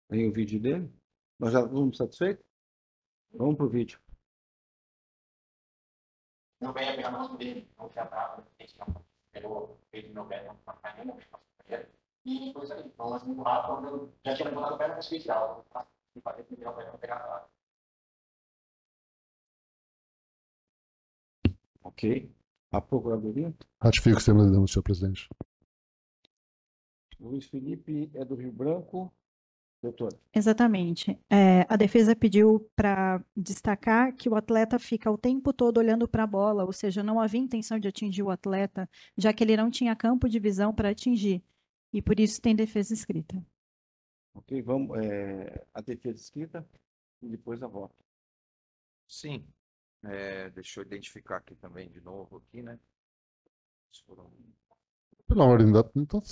Tem o vídeo dele? Nós já estamos satisfeitos? Vamos para o vídeo. Não venha pegar a mão dele, não se atrasa, pegou feito meu pé, não vai nem mover e foi isso aí. Então, assim, muito rápido, quando eu já tinha levantado o pé, não consegui tirar. E falei que meu pé não pegar. Ok. A Procuradoria? Ratifico o sistema de denúncia, senhor presidente. Luiz Felipe é do Rio Branco. Doutor. Exatamente. A defesa pediu para destacar que o atleta fica o tempo todo olhando para a bola, ou seja, não havia intenção de atingir o atleta, já que ele não tinha campo de visão para atingir. E por isso tem defesa escrita. Ok, vamos. A defesa escrita e depois a voto. Sim. Deixa eu identificar aqui também de novo, aqui, né? Pela ordem da... Então,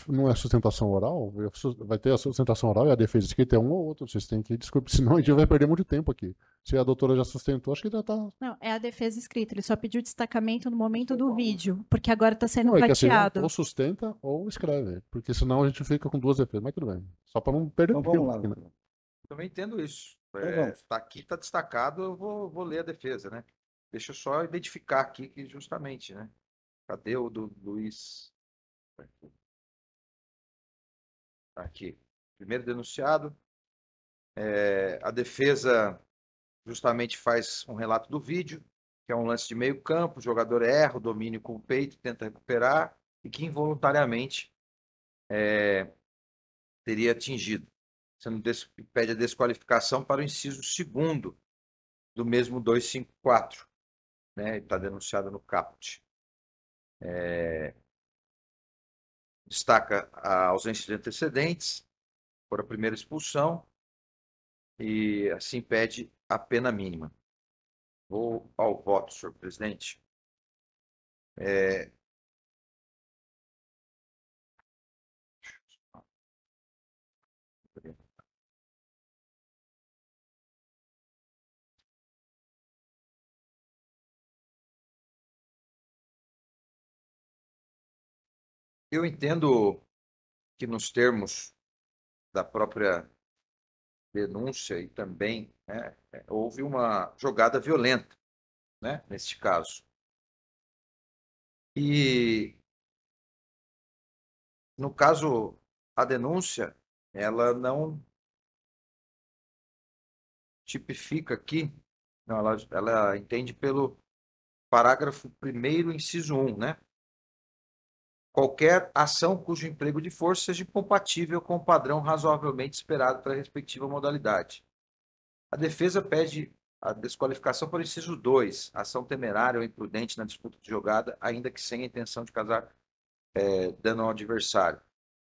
não é sustentação oral? Vai ter a sustentação oral e a defesa escrita é um ou outro. Vocês têm que desculpe, senão a gente vai perder muito tempo aqui. Se a doutora já sustentou, acho que já está. Não, é a defesa escrita. Ele só pediu destacamento no momento do vídeo, porque agora está sendo Não, é que assim, fatiado. ou sustenta ou escreve. Porque senão a gente fica com duas defesas. Mas tudo bem. Só para não perder Então tempo. vamos lá. aqui, né? Doutor. Também entendo isso. vamos. Tá aqui, tá destacado, eu vou ler a defesa, né? Deixa eu só identificar aqui que justamente, né? Cadê o do Luiz? Aqui. Primeiro denunciado. A defesa justamente faz um relato do vídeo, que é um lance de meio campo, o jogador erra, o domínio com o peito, tenta recuperar, e que involuntariamente teria atingido. Sendo pede a desqualificação para o inciso 2º do mesmo 254, né? Está denunciado no caput. Destaca a ausência de antecedentes por a primeira expulsão e assim pede a pena mínima. Vou ao voto, senhor presidente. Eu entendo que nos termos da própria denúncia e também, né, houve uma jogada violenta, né, neste caso. E no caso, a denúncia, ela não tipifica aqui, não, ela entende pelo parágrafo 1º, inciso 1, né? Qualquer ação cujo emprego de força seja incompatível com o padrão razoavelmente esperado para a respectiva modalidade. A defesa pede a desqualificação por inciso 2, ação temerária ou imprudente na disputa de jogada, ainda que sem a intenção de causar dano ao adversário.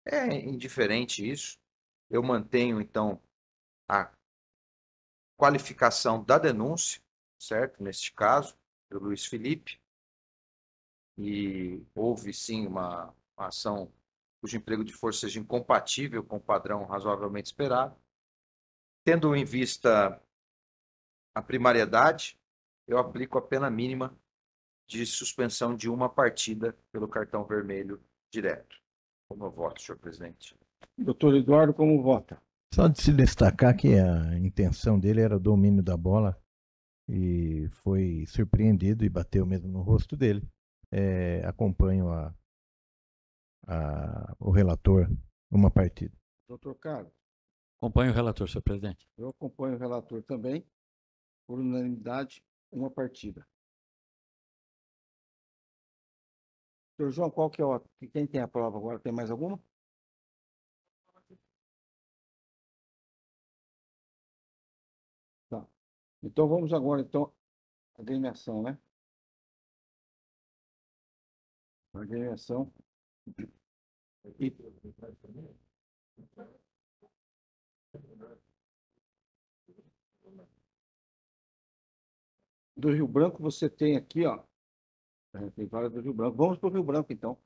É indiferente isso. Eu mantenho, então, a qualificação da denúncia, certo? Neste caso, do Luiz Felipe. E houve, sim, uma ação cujo emprego de força seja incompatível com o padrão razoavelmente esperado. Tendo em vista a primariedade, eu aplico a pena mínima de suspensão de uma partida pelo cartão vermelho direto. Como eu voto, senhor presidente? Doutor Eduardo, como vota? Só de se destacar que a intenção dele era o domínio da bola e foi surpreendido e bateu mesmo no rosto dele. Acompanho o relator uma partida. Doutor Carlos? Acompanho o relator, senhor presidente. Eu acompanho o relator também. Por unanimidade, uma partida. Senhor João, qual que é quem tem a prova agora? Tem mais alguma? Tá. Então vamos agora, então, a agremiação, né? A agremiação. E... Do Rio Branco você tem aqui, ó. Tem várias do Rio Branco. Vamos para o Rio Branco, então.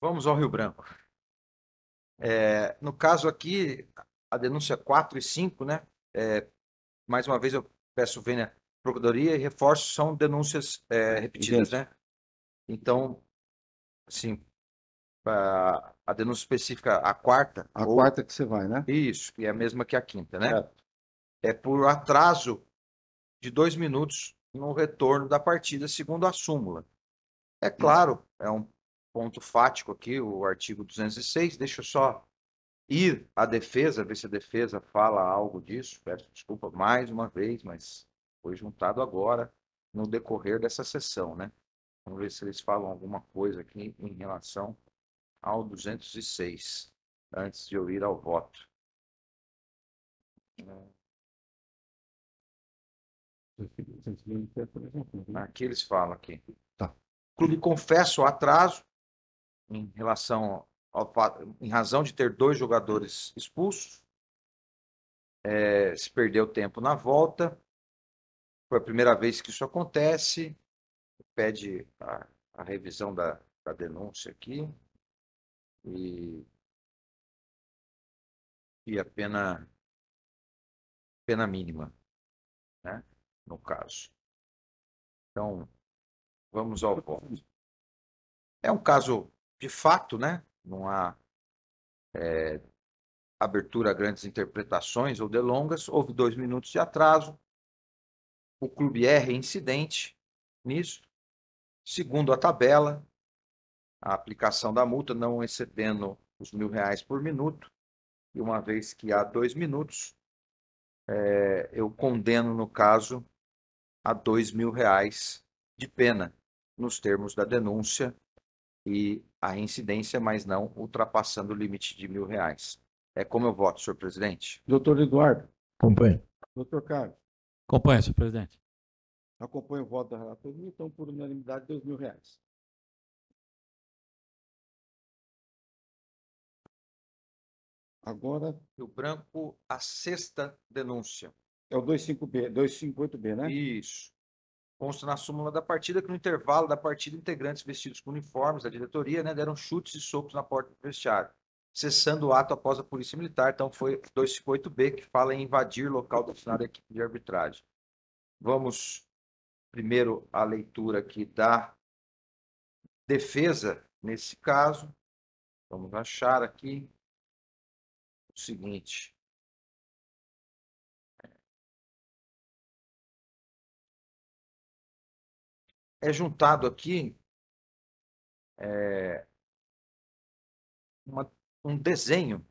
Vamos ao Rio Branco. No caso aqui, a denúncia 4 e 5, né? Mais uma vez eu peço vênia Procuradoria e reforço são denúncias repetidas, né? Então, assim, a denúncia específica, a quarta... A quarta que você vai, né? Isso, que é a mesma que a quinta, né? Certo. É por atraso de 2 minutos no retorno da partida, segundo a súmula. É claro, é um ponto fático aqui, o artigo 206. Deixa eu só ir à defesa, ver se a defesa fala algo disso. Peço desculpa mais uma vez, mas foi juntado agora no decorrer dessa sessão, né? Vamos ver se eles falam alguma coisa aqui em relação ao 206, antes de eu ir ao voto. Aqui eles falam aqui. Tá. O clube confessa o atraso em relação em razão de ter 2 jogadores expulsos. Se perdeu tempo na volta. Foi a primeira vez que isso acontece. Pede a revisão da denúncia aqui. E a pena mínima, né? No caso. Então, vamos ao voto. É um caso de fato, né? Não há abertura a grandes interpretações ou delongas. Houve 2 minutos de atraso. O clube é reincidente nisso. Segundo a tabela, a aplicação da multa não excedendo os R$ 1.000 por minuto. E uma vez que há 2 minutos, eu condeno, no caso, a R$ 2.000 de pena, nos termos da denúncia, e a reincidência, mas não ultrapassando o limite de R$ 1.000. É como eu voto, senhor presidente. Doutor Eduardo. Acompanhe. Doutor Carlos. Acompanha, senhor presidente. Acompanho o voto da relatoria, então, por unanimidade, R$ 2.000. Agora Rio Branco, a 6ª denúncia. é o 25B, 258B, né? Isso. Consta na súmula da partida que no intervalo da partida, integrantes vestidos com uniformes da diretoria, né, deram chutes e socos na porta do vestiário, cessando o ato após a polícia militar. Então foi 258B, que fala em invadir local destinado à equipe de arbitragem. Vamos primeiro à leitura aqui da defesa nesse caso. Vamos achar aqui o seguinte. É juntado aqui um desenho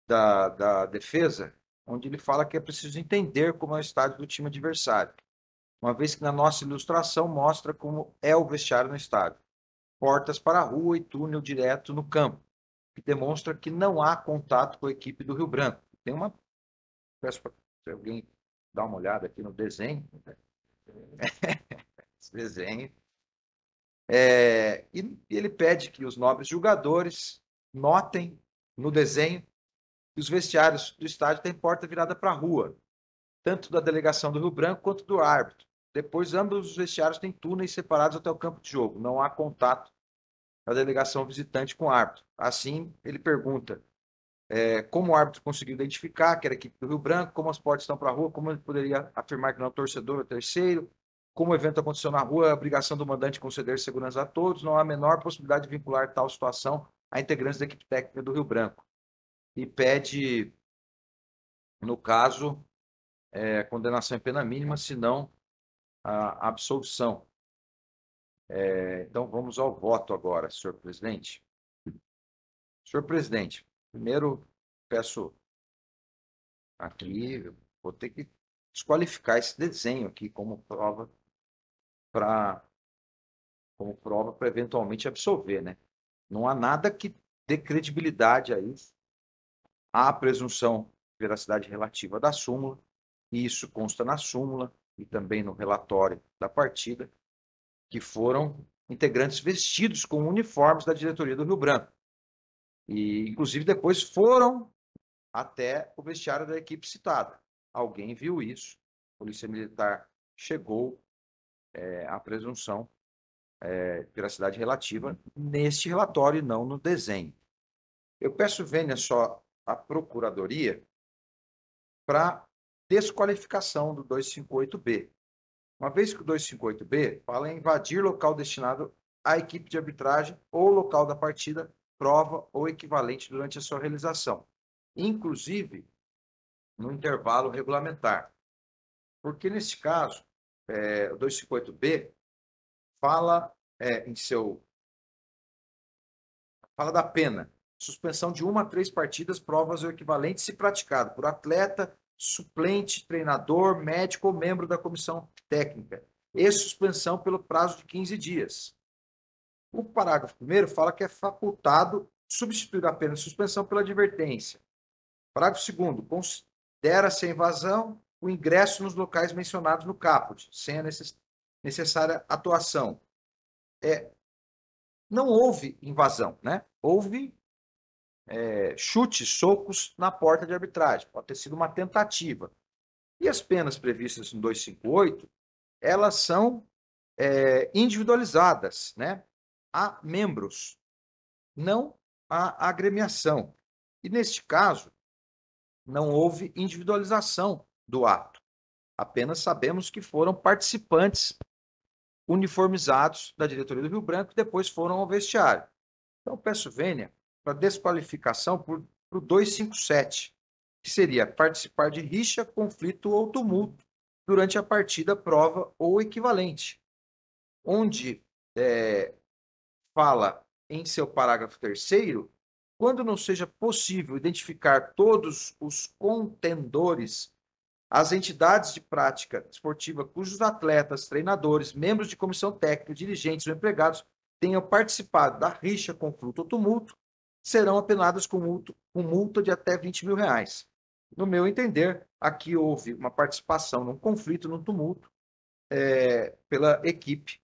da defesa, onde ele fala que é preciso entender como é o estádio do time adversário, uma vez que na nossa ilustração mostra como é o vestiário no estádio. Portas para a rua e túnel direto no campo, que demonstra que não há contato com a equipe do Rio Branco. Tem uma... Peço para alguém dar uma olhada aqui no desenho. Esse desenho. E ele pede que os nobres julgadores notem no desenho que os vestiários do estádio têm porta virada para a rua, tanto da delegação do Rio Branco quanto do árbitro. Depois, ambos os vestiários têm túneis separados até o campo de jogo. Não há contato da delegação visitante com o árbitro. Assim, ele pergunta como o árbitro conseguiu identificar que era a equipe do Rio Branco, como as portas estão para a rua, como ele poderia afirmar que não é o torcedor ou o terceiro, como o evento aconteceu na rua, a obrigação do mandante conceder segurança a todos, não há a menor possibilidade de vincular tal situação a integrantes da equipe técnica do Rio Branco. E pede, no caso, condenação em pena mínima, se não a absolvição. Então, vamos ao voto agora, senhor presidente. Senhor presidente, primeiro peço aqui, vou ter que desqualificar esse desenho aqui como prova para eventualmente absolver, né? Não há nada que dê credibilidade a isso. Há a presunção de veracidade relativa da súmula, e isso consta na súmula e também no relatório da partida, que foram integrantes vestidos com uniformes da diretoria do Rio Branco. E, inclusive, depois foram até o vestiário da equipe citada. Alguém viu isso, a Polícia Militar chegou à presunção de veracidade relativa neste relatório e não no desenho. Eu peço vênia só à Procuradoria para desqualificação do 258B. Uma vez que o 258B fala em invadir local destinado à equipe de arbitragem ou local da partida, prova ou equivalente durante a sua realização, inclusive no intervalo regulamentar. Porque, nesse caso, o 258B fala fala da pena, suspensão de 1 a 3 partidas, provas ou equivalentes, se praticado por atleta, suplente, treinador, médico ou membro da comissão técnica, e suspensão pelo prazo de 15 dias. O parágrafo 1º fala que é facultado substituir a pena de suspensão pela advertência. Parágrafo 2º, considera-se a invasão o ingresso nos locais mencionados no caput, sem a necessária atuação. Não houve invasão, né? Houve chutes, socos na porta de arbitragem. Pode ter sido uma tentativa. E as penas previstas no 258, elas são individualizadas, né? A membros, não a agremiação. E, neste caso, não houve individualização do ato. Apenas sabemos que foram participantes uniformizados da diretoria do Rio Branco e depois foram ao vestiário. Então, peço vênia para desqualificação para o 257, que seria participar de rixa, conflito ou tumulto durante a partida, prova ou equivalente, onde fala em seu parágrafo 3º, quando não seja possível identificar todos os contendores, as entidades de prática esportiva cujos atletas, treinadores, membros de comissão técnica, dirigentes ou empregados tenham participado da rixa, conflito ou tumulto, serão apenadas com multa de até R$20.000. No meu entender, aqui houve uma participação num conflito, num tumulto, pela equipe,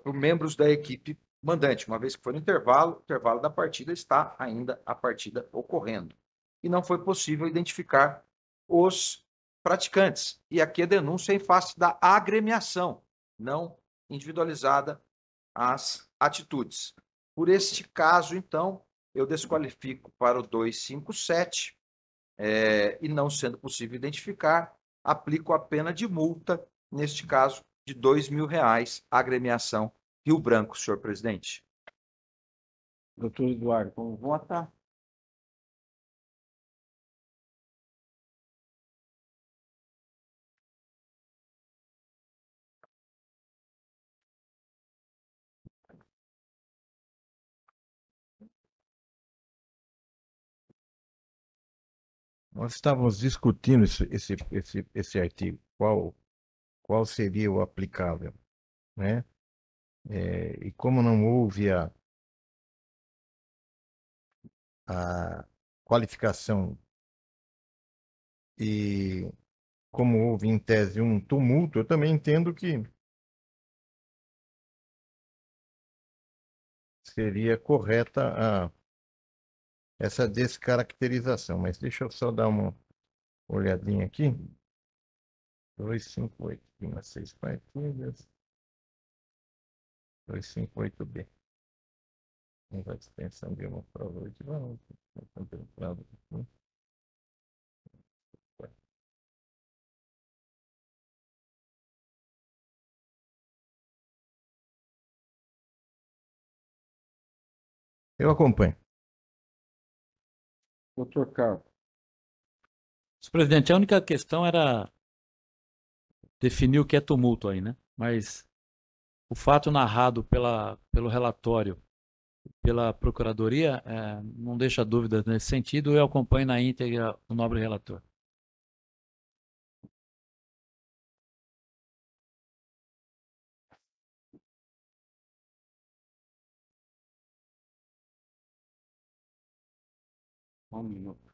por membros da equipe mandante, uma vez que foi no intervalo, o intervalo da partida está ainda a partida ocorrendo. E não foi possível identificar os praticantes. E aqui a denúncia é em face da agremiação, não individualizada as atitudes. Por este caso, então, eu desqualifico para o 257, e não sendo possível identificar, aplico a pena de multa, neste caso, de R$2.000, à agremiação Rio Branco, senhor presidente. Doutor Eduardo, como vota? Nós estávamos discutindo esse artigo, qual seria o aplicável, né? E como não houve a qualificação e como houve em tese um tumulto, eu também entendo que seria correta essa descaracterização, mas deixa eu só dar uma olhadinha aqui. 258, 6 partidas. 258B. A extensão de uma prova de valor. Contemplado aqui. Eu acompanho. Doutor Carlos. Senhor presidente, a única questão era definir o que é tumulto aí, né? Mas o fato narrado pelo relatório, pela Procuradoria, não deixa dúvidas nesse sentido. Eu acompanho na íntegra o nobre relator. Um minuto.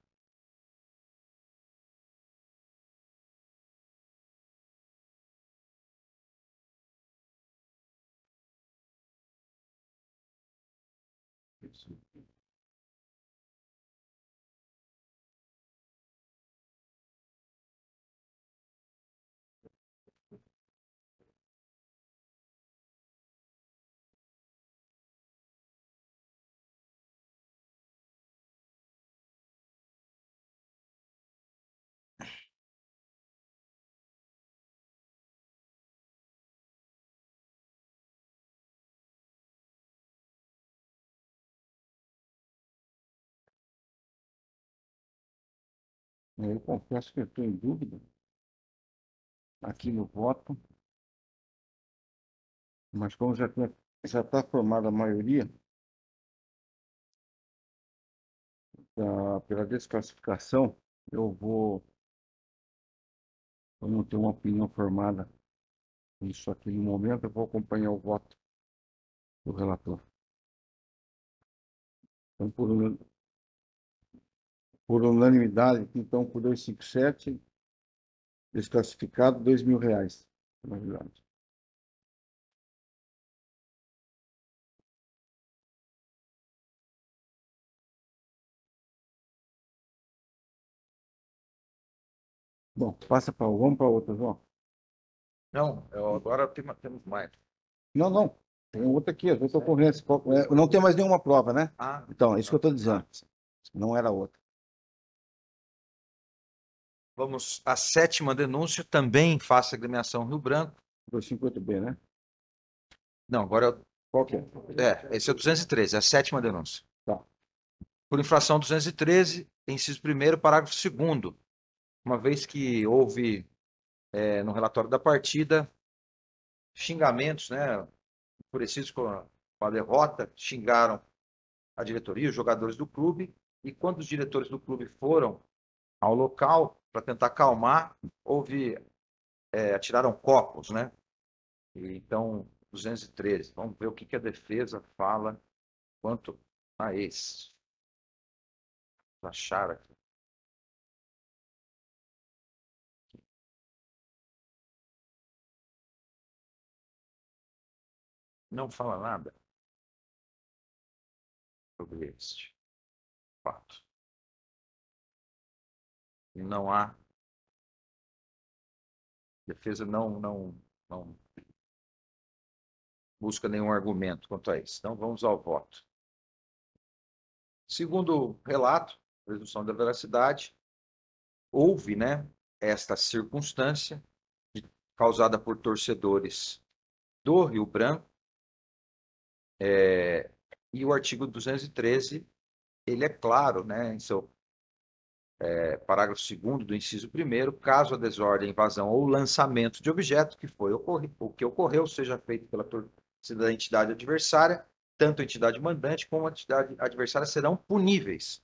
Eu confesso que eu estou em dúvida aqui no voto, mas como já está formada a maioria pela desclassificação, eu não ter uma opinião formada nisso aqui no momento, eu vou acompanhar o voto do relator. Então, por unanimidade, então, por 257, desclassificado, R$ 2.000, na verdade. Bom, vamos para outra, João. Não, agora temos mais. Não. Tem outra aqui, eu estou correndo. Não tem mais nenhuma prova, né? Ah, Então, é isso que eu estou dizendo. Não era outra. vamos à 7ª denúncia, também face agremiação Rio Branco. 258B, né? Não, agora Qual que é? esse é o 213, é a 7ª denúncia. Tá. Por infração 213, inciso 1º, parágrafo 2º, uma vez que houve, no relatório da partida, xingamentos, né, enfurecidos com a derrota, xingaram a diretoria, os jogadores do clube, e quando os diretores do clube foram ao local para tentar acalmar, atiraram copos, né? E, então, 213. Vamos ver o que a defesa fala quanto a esse. Achar aqui. Não fala nada sobre este fato. Não há. Defesa não busca nenhum argumento quanto a isso. Então, vamos ao voto. Segundo o relato, presunção da veracidade, houve, né, esta circunstância causada por torcedores do Rio Branco, e o artigo 213, ele é claro, né, em seu parágrafo 2º do inciso 1º, caso a desordem, invasão ou lançamento de objeto o que ocorreu seja feito pela torcida da entidade adversária, tanto a entidade mandante como a entidade adversária serão puníveis,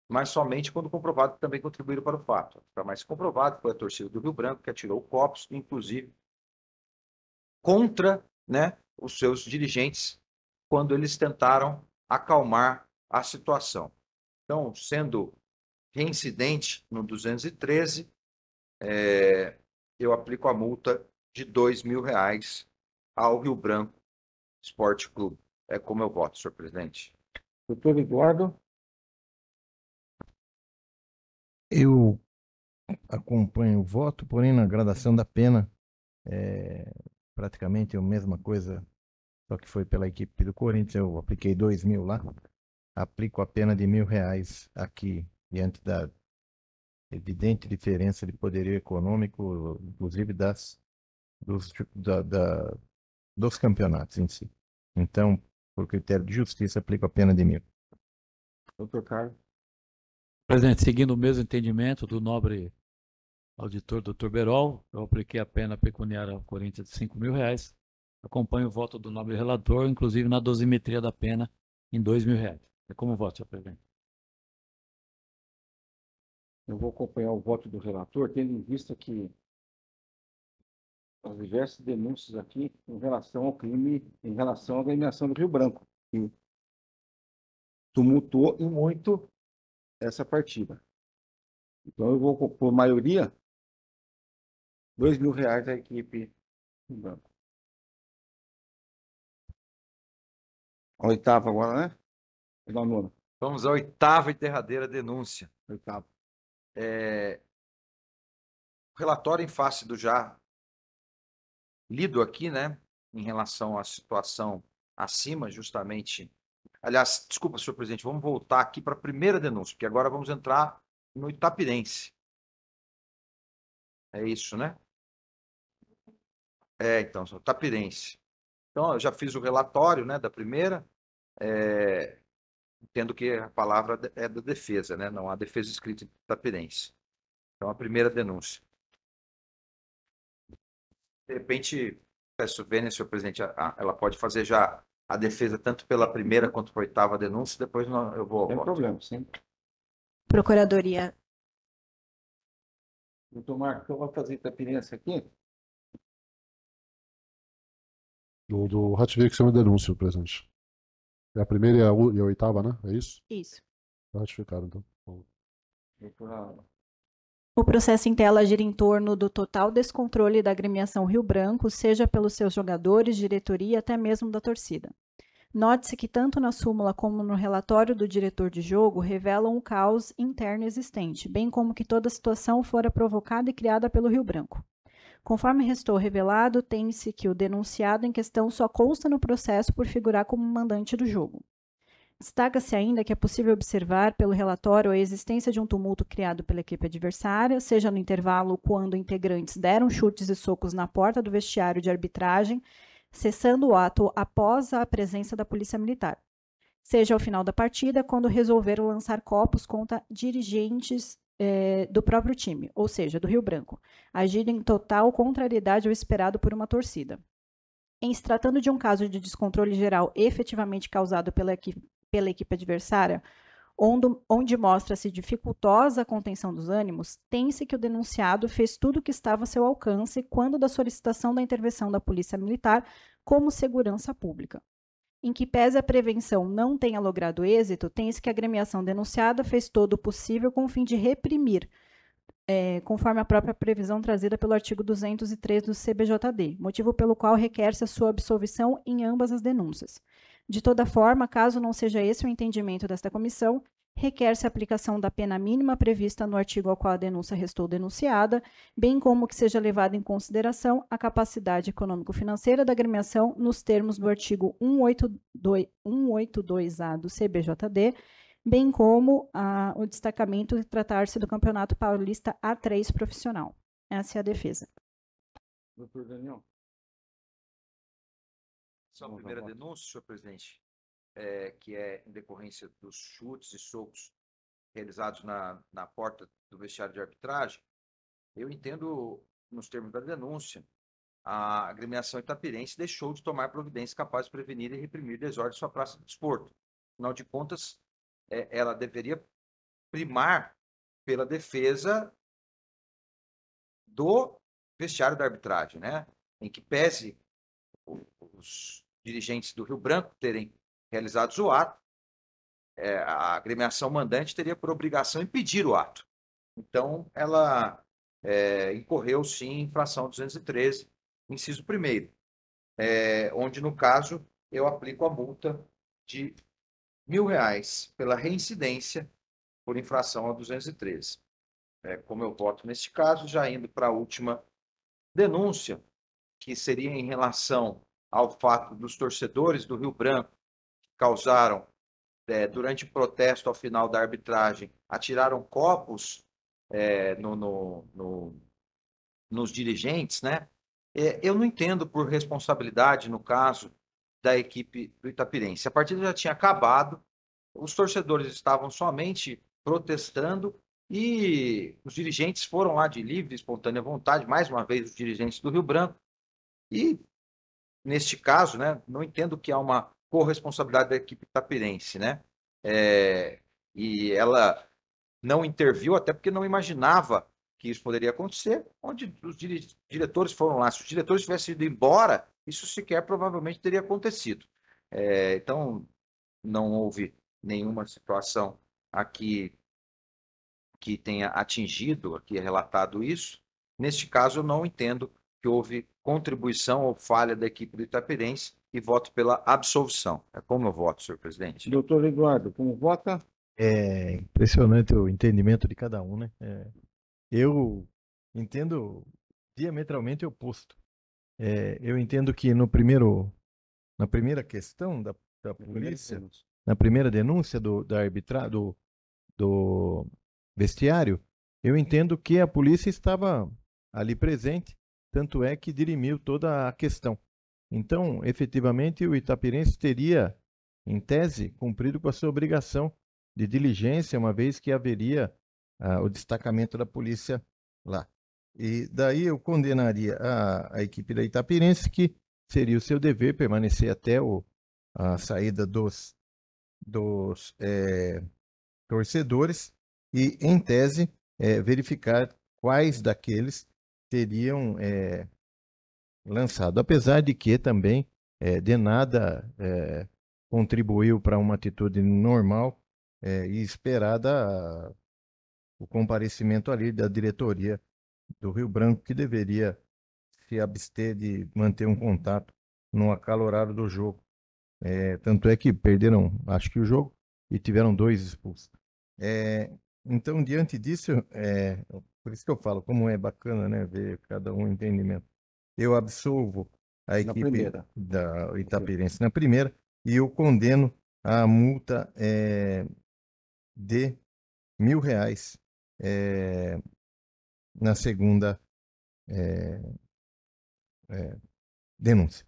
mas somente quando comprovado que também contribuíram para o fato. Fica mais comprovado que foi a torcida do Rio Branco que atirou copos, inclusive contra, né, os seus dirigentes, quando eles tentaram acalmar a situação. Então, sendo reincidente no 213, eu aplico a multa de R$ 2.000 ao Rio Branco Esporte Clube. É como eu voto, senhor presidente. Doutor Eduardo? Eu acompanho o voto, porém na gradação da pena, praticamente a mesma coisa, só que foi pela equipe do Corinthians, eu apliquei 2.000 lá, aplico a pena de R$ 1.000 aqui, diante da evidente diferença de poderio econômico, inclusive dos campeonatos em si. Então, por critério de justiça, aplico a pena de 1.000. Doutor Carlos? Presidente, seguindo o mesmo entendimento do nobre auditor Dr. Berol, eu apliquei a pena pecuniária ao Corinthians de R$ 5.000. Acompanho o voto do nobre relator, inclusive na dosimetria da pena, em R$ 2.000. É como voto, senhor presidente. Eu vou acompanhar o voto do relator, tendo em vista que as diversas denúncias aqui em relação ao crime, em relação à agremiação do Rio Branco, que tumultuou e muito essa partida. Então, eu vou, por maioria, R$ 2.000 à equipe do Branco. A 8ª agora, né? Ou a 9ª? Vamos à 8ª e derradeira denúncia. 8ª. O relatório em face do já lido aqui, né, em relação à situação acima, justamente. Aliás, desculpa, senhor presidente, vamos voltar aqui para a primeira denúncia, porque agora vamos entrar no Itapirense. É isso, né? Então, Itapirense. Então, eu já fiz o relatório, né, da primeira, entendo que a palavra é da defesa, né, não há defesa escrita em Itapirense. Então, a primeira denúncia. De repente, peço vênia, senhor presidente, ela pode fazer já a defesa tanto pela primeira quanto pela oitava denúncia, depois eu vou ao Sem voto. problema, sim. Procuradoria. Doutor Marcos, eu vou fazer interferência aqui. Ratifique que isso é uma denúncia, senhor presidente. É a primeira e a oitava, né? É isso? Isso. Tá ratificado, então. Doutora, O processo em tela gira em torno do total descontrole da agremiação Rio Branco, seja pelos seus jogadores, diretoria e até mesmo da torcida. Note-se que tanto na súmula como no relatório do diretor de jogo revelam o caos interno existente, bem como que toda a situação fora provocada e criada pelo Rio Branco. Conforme restou revelado, tem-se que o denunciado em questão só consta no processo por figurar como mandante do jogo. Destaca-se ainda que é possível observar pelo relatório a existência de um tumulto criado pela equipe adversária, seja no intervalo quando integrantes deram chutes e socos na porta do vestiário de arbitragem, cessando o ato após a presença da polícia militar, seja ao final da partida quando resolveram lançar copos contra dirigentes do próprio time, ou seja, do Rio Branco, agindo em total contrariedade ao esperado por uma torcida. Em se tratando de um caso de descontrole geral efetivamente causado pela equipe adversária, onde mostra-se dificultosa a contenção dos ânimos, tem-se que o denunciado fez tudo o que estava a seu alcance quando da solicitação da intervenção da Polícia Militar como segurança pública. Em que pese a prevenção não tenha logrado êxito, tem-se que a agremiação denunciada fez todo o possível com o fim de reprimir, conforme a própria previsão trazida pelo artigo 203 do CBJD, motivo pelo qual requer-se a sua absolvição em ambas as denúncias. De toda forma, caso não seja esse o entendimento desta comissão, requer-se a aplicação da pena mínima prevista no artigo ao qual a denúncia restou denunciada, bem como que seja levada em consideração a capacidade econômico-financeira da agremiação nos termos do artigo 182A do CBJD, bem como o destacamento de tratar-se do Campeonato Paulista A3 profissional. Essa é a defesa. doutor Daniel. Essa é a primeira denúncia, senhor presidente, que é em decorrência dos chutes e socos realizados na porta do vestiário de arbitragem. Eu entendo, nos termos da denúncia, a agremiação itapirense deixou de tomar providências capazes de prevenir e reprimir desordem em sua praça de desporto. Afinal de contas, ela deveria primar pela defesa do vestiário da arbitragem, né? Em que pese os dirigentes do Rio Branco terem realizado o ato, a agremiação mandante teria por obrigação impedir o ato. Então, ela incorreu, sim, em infração 213, inciso 1º, onde, no caso, eu aplico a multa de R$1.000 pela reincidência por infração a 213. Como eu voto neste caso, já indo para a última denúncia, que seria em relação ao fato dos torcedores do Rio Branco que causaram, durante o protesto ao final da arbitragem, atiraram copos nos dirigentes, né? Eu não entendo por responsabilidade, no caso da equipe do Itapirense. A partida já tinha acabado, os torcedores estavam somente protestando e os dirigentes foram lá de livre e espontânea vontade, mais uma vez os dirigentes do Rio Branco, e neste caso, né, não entendo que há uma corresponsabilidade da equipe itapirense, né? E ela não interviu, até porque não imaginava que isso poderia acontecer, onde os diretores foram lá. Se os diretores tivessem ido embora, isso sequer provavelmente teria acontecido. Então, não houve nenhuma situação aqui que tenha atingido, aqui é relatado isso. Neste caso, eu não entendo que houve contribuição ou falha da equipe do Itapirense e voto pela absolvição. É como eu voto, senhor presidente. Doutor Eduardo, como vota? É impressionante o entendimento de cada um, né? Eu entendo diametralmente oposto. Eu entendo que na primeira questão da polícia, na primeira denúncia do vestiário, eu entendo que a polícia estava ali presente, tanto é que dirimiu toda a questão. Então, efetivamente, o Itapirense teria, em tese, cumprido com a sua obrigação de diligência, uma vez que haveria o destacamento da polícia lá. E daí eu condenaria a equipe da Itapirense, que seria o seu dever permanecer até a saída dos torcedores e, em tese, verificar quais daqueles teriam lançado. Apesar de que também de nada contribuiu para uma atitude normal e esperada o comparecimento ali da diretoria do Rio Branco, que deveria se abster de manter um contato no acalorado do jogo. Tanto é que perderam, acho que o jogo, e tiveram 2 expulsos. Então, diante disso, por isso que eu falo, como é bacana, né, ver cada um entendimento. Eu absolvo a equipe da Itapirense na primeira e eu condeno a multa de R$ 1.000 na segunda denúncia.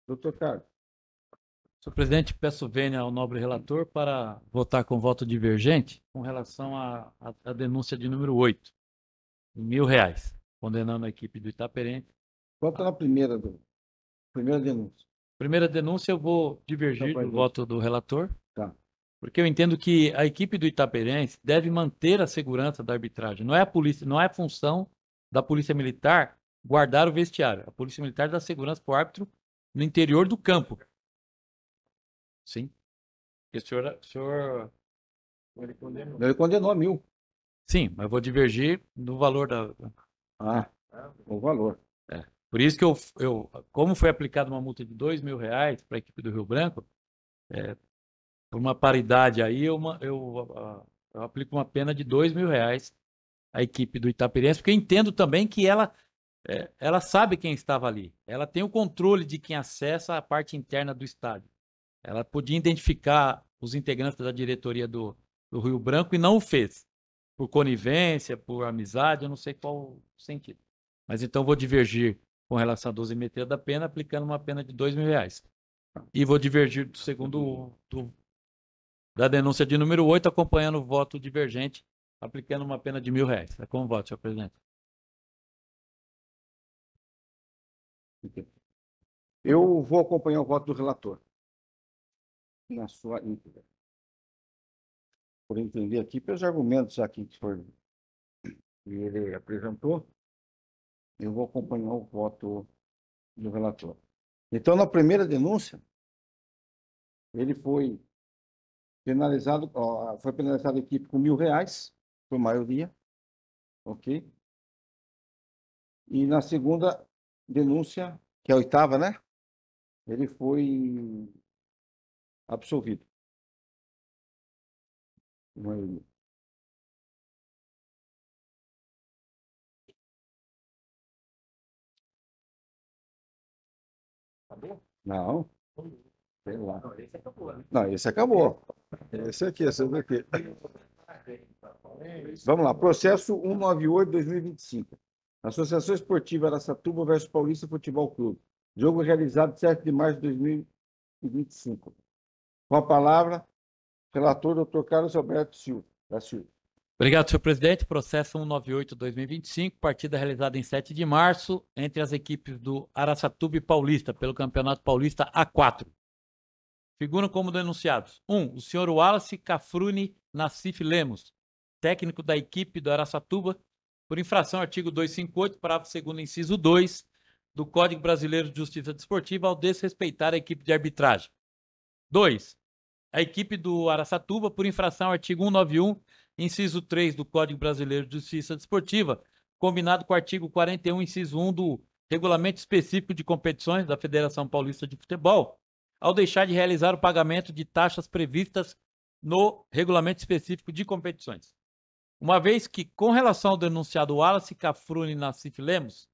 Doutor Carlos. Senhor presidente, peço vênia ao nobre relator para votar com voto divergente com relação à denúncia de número 8, de R$ 1.000, condenando a equipe do Itaperense. Quanto na primeira denúncia? Primeira denúncia eu vou divergir do voto do relator, Tá. porque eu entendo que a equipe do Itaperense deve manter a segurança da arbitragem. Não é a polícia, não é função da Polícia Militar guardar o vestiário. A Polícia Militar dá segurança para o árbitro no interior do campo. Sim. Porque o senhor... Ele condenou a 1.000. Sim, mas eu vou divergir do valor da... O valor. Por isso que eu como foi aplicada uma multa de R$ 2.000 para a equipe do Rio Branco, por uma paridade aí, eu aplico uma pena de R$ 2.000 à equipe do Itapirense, porque eu entendo também que ela sabe quem estava ali. Ela tem o controle de quem acessa a parte interna do estádio. Ela podia identificar os integrantes da diretoria do Rio Branco e não o fez. Por conivência, por amizade, eu não sei qual o sentido. Mas então vou divergir com relação à dosimetria da pena, aplicando uma pena de R$ 2.000. E vou divergir do segundo da denúncia de número 8, acompanhando o voto divergente, aplicando uma pena de R$ 1.000. É como voto, senhor presidente. Eu vou acompanhar o voto do relator. Na sua íntegra. Por entender aqui, pelos argumentos aqui que ele apresentou, eu vou acompanhar o voto do relator. Então, na primeira denúncia, ele foi penalizado a equipe com R$ 1.000, por maioria, ok? E na segunda denúncia, que é a 8ª, né? Ele foi absolvido. Maioria. Acabou? Não. Sei lá. Não, esse acabou. Esse aqui. Vamos lá. Processo 198/2025. Associação Esportiva Araçatuba versus Paulista Futebol Clube. Jogo realizado 7 de março de 2025. Com a palavra, relator Dr. Carlos Alberto da Silva. Obrigado, senhor presidente. Processo 198/2025, partida realizada em 7 de março entre as equipes do Araçatuba e Paulista, pelo Campeonato Paulista A4. Figuram como denunciados: 1. O senhor Wallace Cafrune Nassif Lemos, técnico da equipe do Araçatuba, por infração ao artigo 258, parágrafo 2º, inciso 2, do Código Brasileiro de Justiça Desportiva, ao desrespeitar a equipe de arbitragem. 2. A equipe do Araçatuba, por infração ao artigo 191, inciso 3 do Código Brasileiro de Justiça Desportiva, combinado com o artigo 41, inciso 1 do Regulamento Específico de Competições da Federação Paulista de Futebol, ao deixar de realizar o pagamento de taxas previstas no Regulamento Específico de Competições. Uma vez que, com relação ao denunciado Wallace Cafrune Nassif Lemos,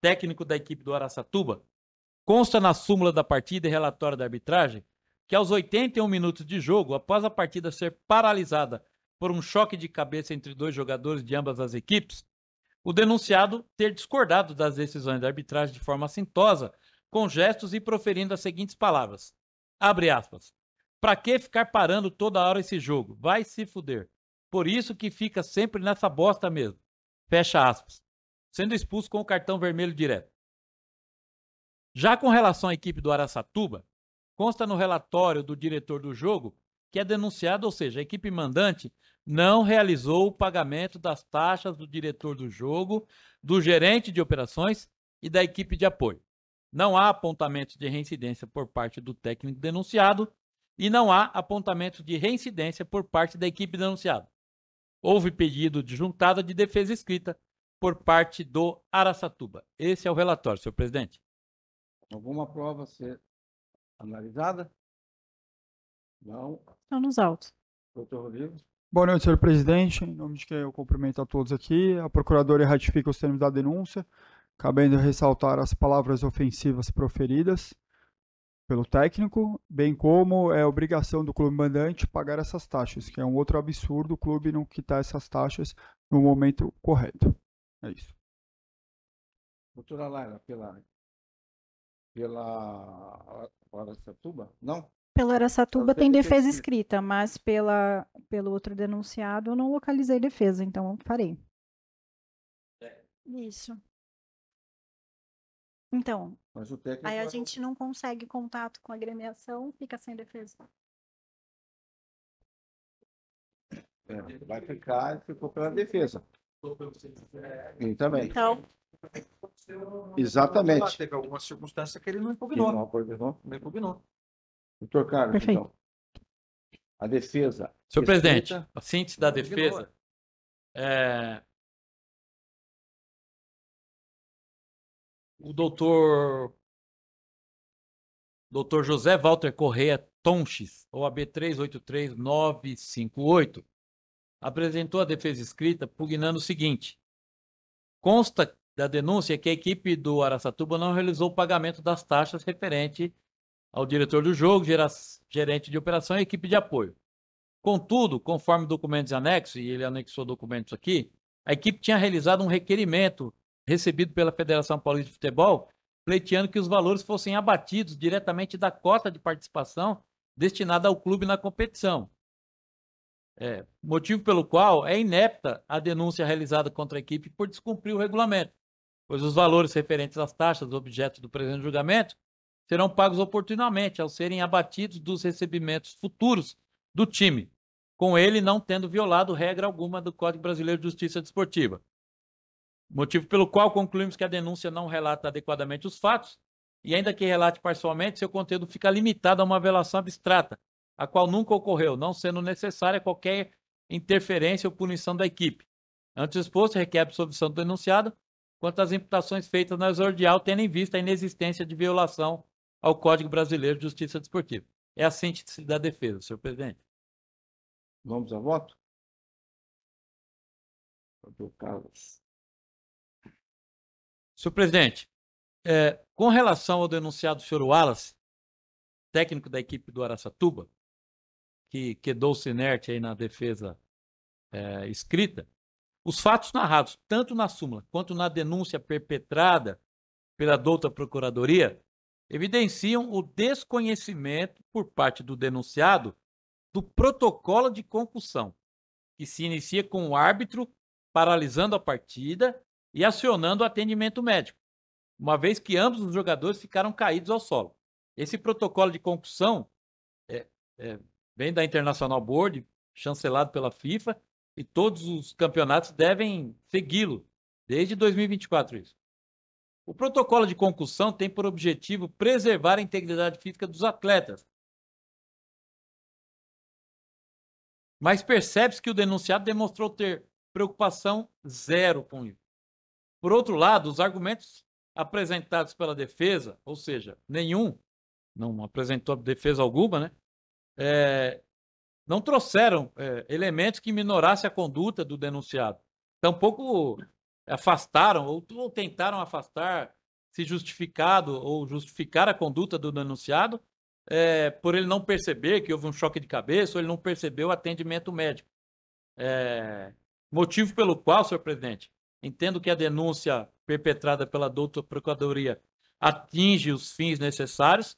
técnico da equipe do Araçatuba, consta na súmula da partida e relatório da arbitragem que aos 81 minutos de jogo, após a partida ser paralisada por um choque de cabeça entre dois jogadores de ambas as equipes, o denunciado ter discordado das decisões da arbitragem de forma assintosa, com gestos e proferindo as seguintes palavras. Abre aspas. Pra que ficar parando toda hora esse jogo? Vai se fuder. Por isso que fica sempre nessa bosta mesmo. Fecha aspas. sendo expulso com o cartão vermelho direto. Já com relação à equipe do Araçatuba, consta no relatório do diretor do jogo que é denunciado, ou seja, a equipe mandante não realizou o pagamento das taxas do diretor do jogo, do gerente de operações e da equipe de apoio. Não há apontamentos de reincidência por parte do técnico denunciado e não há apontamentos de reincidência por parte da equipe denunciada. Houve pedido de juntada de defesa escrita por parte do Araçatuba. Esse é o relatório, senhor presidente. Alguma prova a ser analisada? Não. Estão nos autos. Doutor Rodrigo? Boa noite, senhor presidente. Em nome de quem eu cumprimento a todos aqui, a Procuradoria ratifica os termos da denúncia, cabendo ressaltar as palavras ofensivas proferidas pelo técnico, bem como é obrigação do clube mandante pagar essas taxas, que é um outro absurdo o clube não quitar essas taxas no momento correto. É isso. Doutora Laila, pela Araçatuba? Não? Pelo Araçatuba Ela tem tem defesa defesa escrita, mas pelo outro denunciado eu não localizei defesa, então farei. Isso. Então, Mas o técnico aí a gente não consegue contato com a agremiação, fica sem defesa. vai ficar e ficou pela defesa. E também. Então, Exatamente. Teve alguma circunstância que ele não E impugnou. não aproveitou. Não impugnou. Doutor Carlos, Perfeito. então. A defesa. Senhor presidente, escrita, a síntese da Não, defesa o doutor José Walter Correia Tonches, OAB 3833958, apresentou a defesa escrita pugnando o seguinte: consta da denúncia que a equipe do Araçatuba não realizou o pagamento das taxas referente ao diretor do jogo, gerente de operação e equipe de apoio. Contudo, conforme documentos anexos, e ele anexou documentos aqui, a equipe tinha realizado um requerimento recebido pela Federação Paulista de Futebol, pleiteando que os valores fossem abatidos diretamente da cota de participação destinada ao clube na competição. Motivo pelo qual é inepta a denúncia realizada contra a equipe por descumprir o regulamento, pois os valores referentes às taxas objeto do presente julgamento serão pagos oportunamente ao serem abatidos dos recebimentos futuros do time, com ele não tendo violado regra alguma do Código Brasileiro de Justiça Desportiva. Motivo pelo qual concluímos que a denúncia não relata adequadamente os fatos e, ainda que relate parcialmente, seu conteúdo fica limitado a uma violação abstrata, a qual nunca ocorreu, não sendo necessária qualquer interferência ou punição da equipe. Antes exposto, requer a absolvição do denunciado quanto às imputações feitas na exordial, tendo em vista a inexistência de violação ao Código Brasileiro de Justiça Desportiva. É a síntese da defesa, senhor presidente. Vamos a voto? Doutor Carlos. Senhor presidente, com relação ao denunciado senhor Wallace, técnico da equipe do Araçatuba, que quedou-se inerte aí na defesa escrita, os fatos narrados, tanto na súmula quanto na denúncia perpetrada pela douta Procuradoria, evidenciam o desconhecimento por parte do denunciado do protocolo de concussão, que se inicia com o árbitro paralisando a partida e acionando o atendimento médico, uma vez que ambos os jogadores ficaram caídos ao solo. Esse protocolo de concussão vem da International Board, chancelado pela FIFA, e todos os campeonatos devem segui-lo, desde 2024 isso. O protocolo de concussão tem por objetivo preservar a integridade física dos atletas. Mas percebe-se que o denunciado demonstrou ter preocupação zero com isso. Por outro lado, os argumentos apresentados pela defesa, ou seja, nenhum, não apresentou defesa alguma, né? Não trouxeram elementos que minorassem a conduta do denunciado. Tampouco afastaram ou tentaram afastar, se justificado ou justificar a conduta do denunciado por ele não perceber que houve um choque de cabeça ou ele não percebeu o atendimento médico. Motivo pelo qual, senhor presidente, entendo que a denúncia perpetrada pela douta Procuradoria atinge os fins necessários,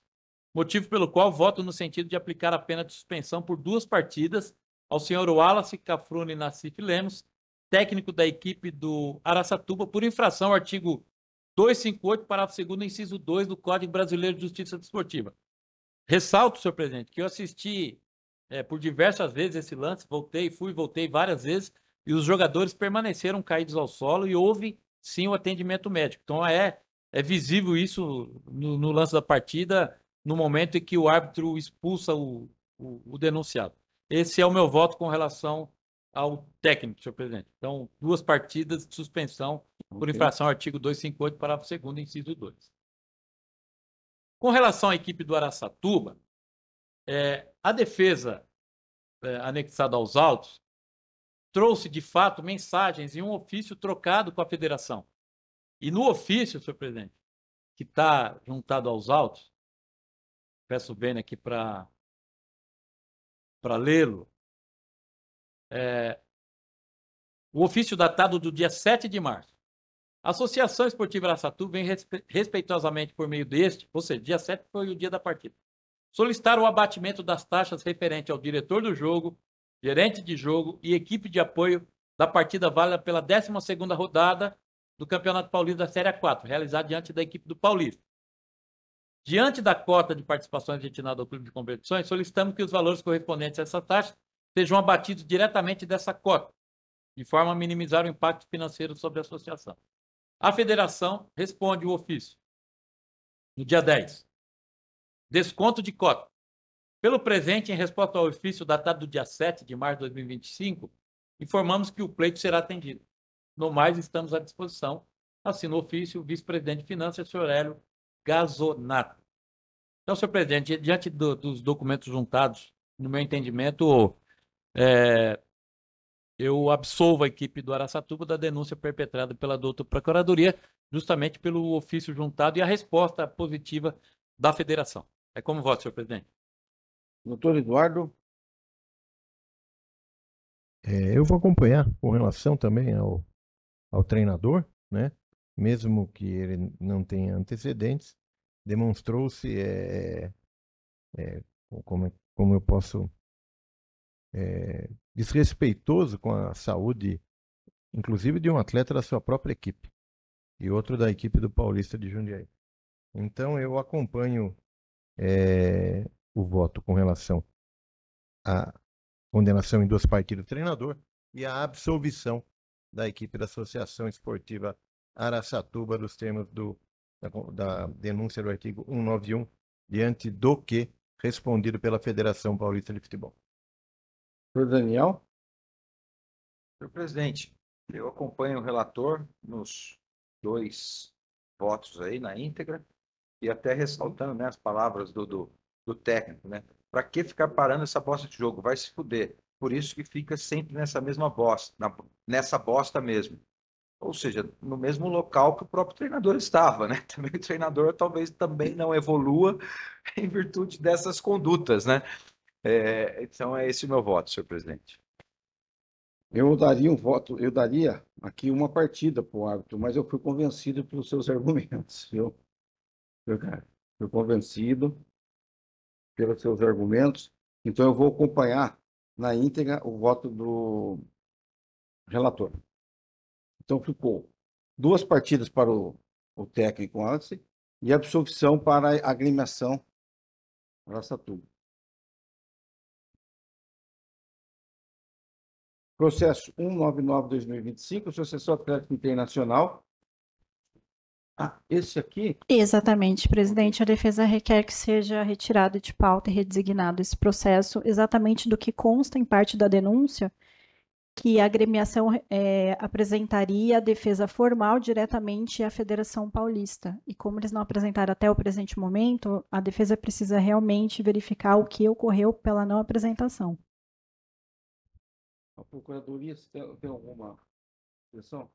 motivo pelo qual voto no sentido de aplicar a pena de suspensão por 2 partidas ao senhor Wallace Cafrune Nassif Lemos, técnico da equipe do Araçatuba por infração ao artigo 258, parágrafo 2º, inciso 2 do Código Brasileiro de Justiça Desportiva. Ressalto, senhor presidente, que eu assisti por diversas vezes esse lance, voltei várias vezes, e os jogadores permaneceram caídos ao solo e houve, sim, o atendimento médico. Então, é visível isso no lance da partida, no momento em que o árbitro expulsa o denunciado. Esse é o meu voto com relação ao técnico, senhor presidente. Então, 2 partidas de suspensão por infração ao artigo 258, parágrafo 2º, inciso 2. Com relação à equipe do Araçatuba, a defesa anexada aos autos trouxe, de fato, mensagens em um ofício trocado com a federação. E no ofício, senhor presidente, que está juntado aos autos, peço bem aqui para lê-lo, o ofício datado do dia 7 de março. A Associação Esportiva Araçatuba vem respeitosamente por meio deste, ou seja, dia 7 foi o dia da partida, solicitar o abatimento das taxas referente ao diretor do jogo, gerente de jogo e equipe de apoio da partida válida pela 12ª rodada do Campeonato Paulista da Série A4, realizada diante da equipe do Paulista. Diante da cota de participações destinada ao clube de competições, solicitamos que os valores correspondentes a essa taxa sejam abatidos diretamente dessa cota, de forma a minimizar o impacto financeiro sobre a associação. A federação responde o ofício no dia 10. Desconto de cota. Pelo presente, em resposta ao ofício datado do dia 7 de março de 2025, informamos que o pleito será atendido. No mais, estamos à disposição. Assina o ofício o vice-presidente de Finanças, senhor Hélio Gazonato. Então, senhor presidente, diante dos documentos juntados, no meu entendimento, eu absolvo a equipe do Araçatuba da denúncia perpetrada pela doutora Procuradoria, justamente pelo ofício juntado e a resposta positiva da federação. É como voto, senhor presidente. Doutor Eduardo. Eu vou acompanhar com relação também ao treinador, né? Mesmo que ele não tenha antecedentes, demonstrou-se, como eu posso, desrespeitoso com a saúde, inclusive de um atleta da sua própria equipe e outro da equipe do Paulista de Jundiaí. Então eu acompanho o voto com relação à condenação em 2 partidas do treinador e a absolvição da equipe da Associação Esportiva Araçatuba dos termos da denúncia do artigo 191, diante do que respondido pela Federação Paulista de Futebol. Senhor Daniel. Senhor presidente, eu acompanho o relator nos 2 votos aí na íntegra e até ressaltando, né, as palavras do técnico, né? Para que ficar parando essa bosta de jogo? Vai se fuder. Por isso que fica sempre nessa mesma bosta, nessa bosta mesmo. Ou seja, no mesmo local que o próprio treinador estava, né? Também o treinador talvez também não evolua em virtude dessas condutas, né? Então é esse o meu voto, senhor presidente. Eu daria aqui uma partida para o árbitro, mas eu fui convencido pelos seus argumentos, viu? Fui convencido pelos seus argumentos, então eu vou acompanhar na íntegra o voto do relator. Então ficou 2 partidas para o técnico antes e absolvição para a agremiação Araçatuba. Processo 199/2025, Associação Atlética Internacional. Esse aqui? Exatamente, presidente. A defesa requer que seja retirado de pauta e redesignado esse processo, exatamente do que consta em parte da denúncia, que a agremiação apresentaria a defesa formal diretamente à Federação Paulista. E como eles não apresentaram até o presente momento, a defesa precisa realmente verificar o que ocorreu pela não apresentação. A Procuradoria tem alguma questão?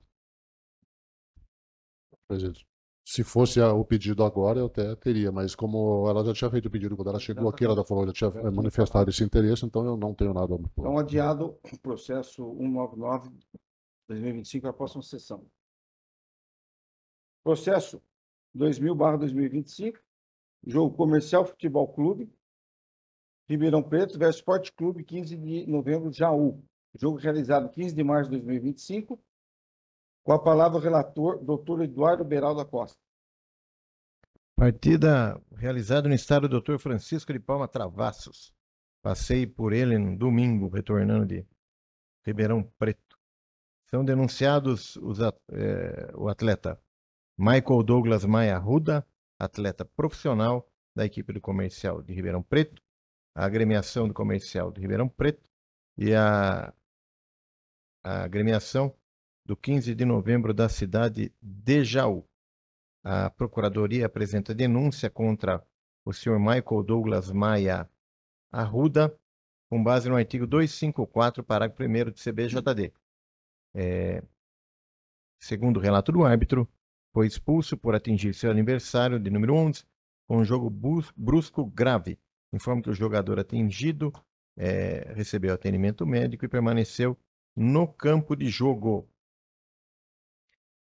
Presidente, se fosse o pedido agora, eu até teria, mas como ela já tinha feito o pedido quando ela chegou aqui, ela já falou, já tinha manifestado esse interesse, então eu não tenho nada. Então, adiado o processo 199/2025 à próxima sessão. Processo 2000/2025, jogo Comercial Futebol Clube, Ribeirão Preto versus Esporte Clube, 15 de novembro, Jaú. Jogo realizado 15 de março de 2025. Com a palavra o relator, doutor Eduardo Beraldo da Costa. Partida realizada no estádio Dr. Francisco de Palma Travassos. Passei por ele no domingo, retornando de Ribeirão Preto. São denunciados o atleta Michael Douglas Maia Arruda, atleta profissional da equipe do Comercial de Ribeirão Preto, a agremiação do Comercial de Ribeirão Preto e a agremiação do 15 de novembro da cidade de Jaú. A Procuradoria apresenta denúncia contra o senhor Michael Douglas Maia Arruda, com base no artigo 254, parágrafo 1º do CBJD. Segundo o relato do árbitro, foi expulso por atingir seu aniversário de número 11 com um jogo brusco grave. Informa que o jogador atingido recebeu atendimento médico e permaneceu no campo de jogo.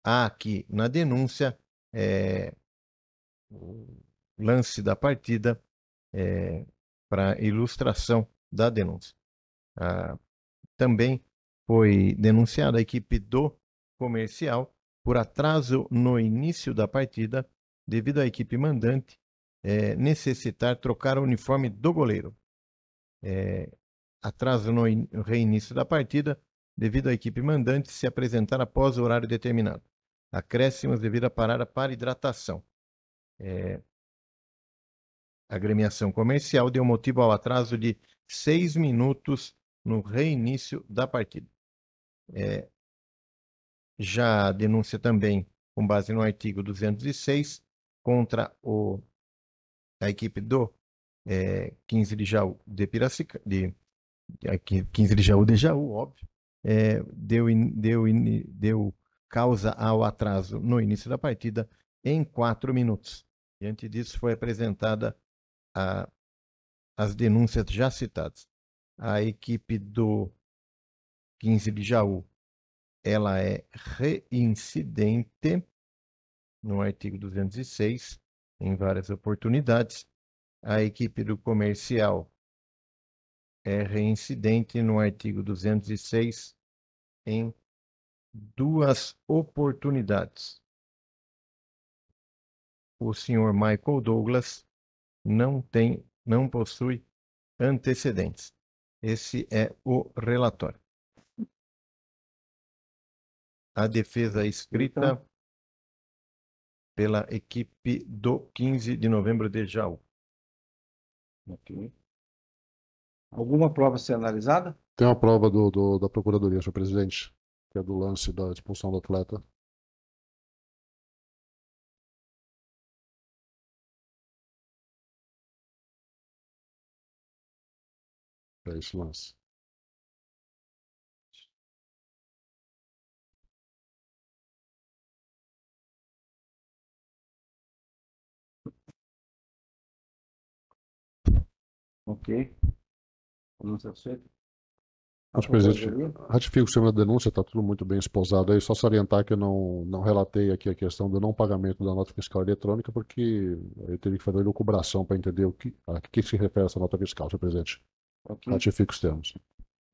Há aqui na denúncia o lance da partida para ilustração da denúncia. Também foi denunciada a equipe do Comercial por atraso no início da partida, devido à equipe mandante necessitar trocar o uniforme do goleiro. Atraso no reinício da partida, devido à equipe mandante se apresentar após o horário determinado. Acréscimos devido à parada para hidratação. A agremiação Comercial deu motivo ao atraso de 6 minutos no reinício da partida. Já a denúncia também, com base no artigo 206, contra a equipe do 15 de Jaú de Piracicaba, 15 de Jaú, óbvio, deu causa ao atraso no início da partida em 4 minutos. Diante disso, foi apresentada as denúncias já citadas. A equipe do 15 de Jaú, ela é reincidente no artigo 206, em várias oportunidades. A equipe do Comercial é reincidente no artigo 206, em 2 oportunidades. O senhor Michael Douglas não possui antecedentes. Esse é o relatório. A defesa escrita pela equipe do 15 de novembro de Jaú. Ok. Alguma prova a ser analisada? Tem uma prova da Procuradoria, senhor presidente, que é do lance da expulsão do atleta. É esse lance. Ok. Não satisfeito? Senhor presidente, ratifico o senhor na denúncia, está tudo muito bem esposado aí. Só salientar que eu não relatei aqui a questão do não pagamento da nota fiscal eletrônica, porque eu teria que fazer elucubração para entender a que se refere essa nota fiscal, senhor presidente. Okay. Ratifico os termos.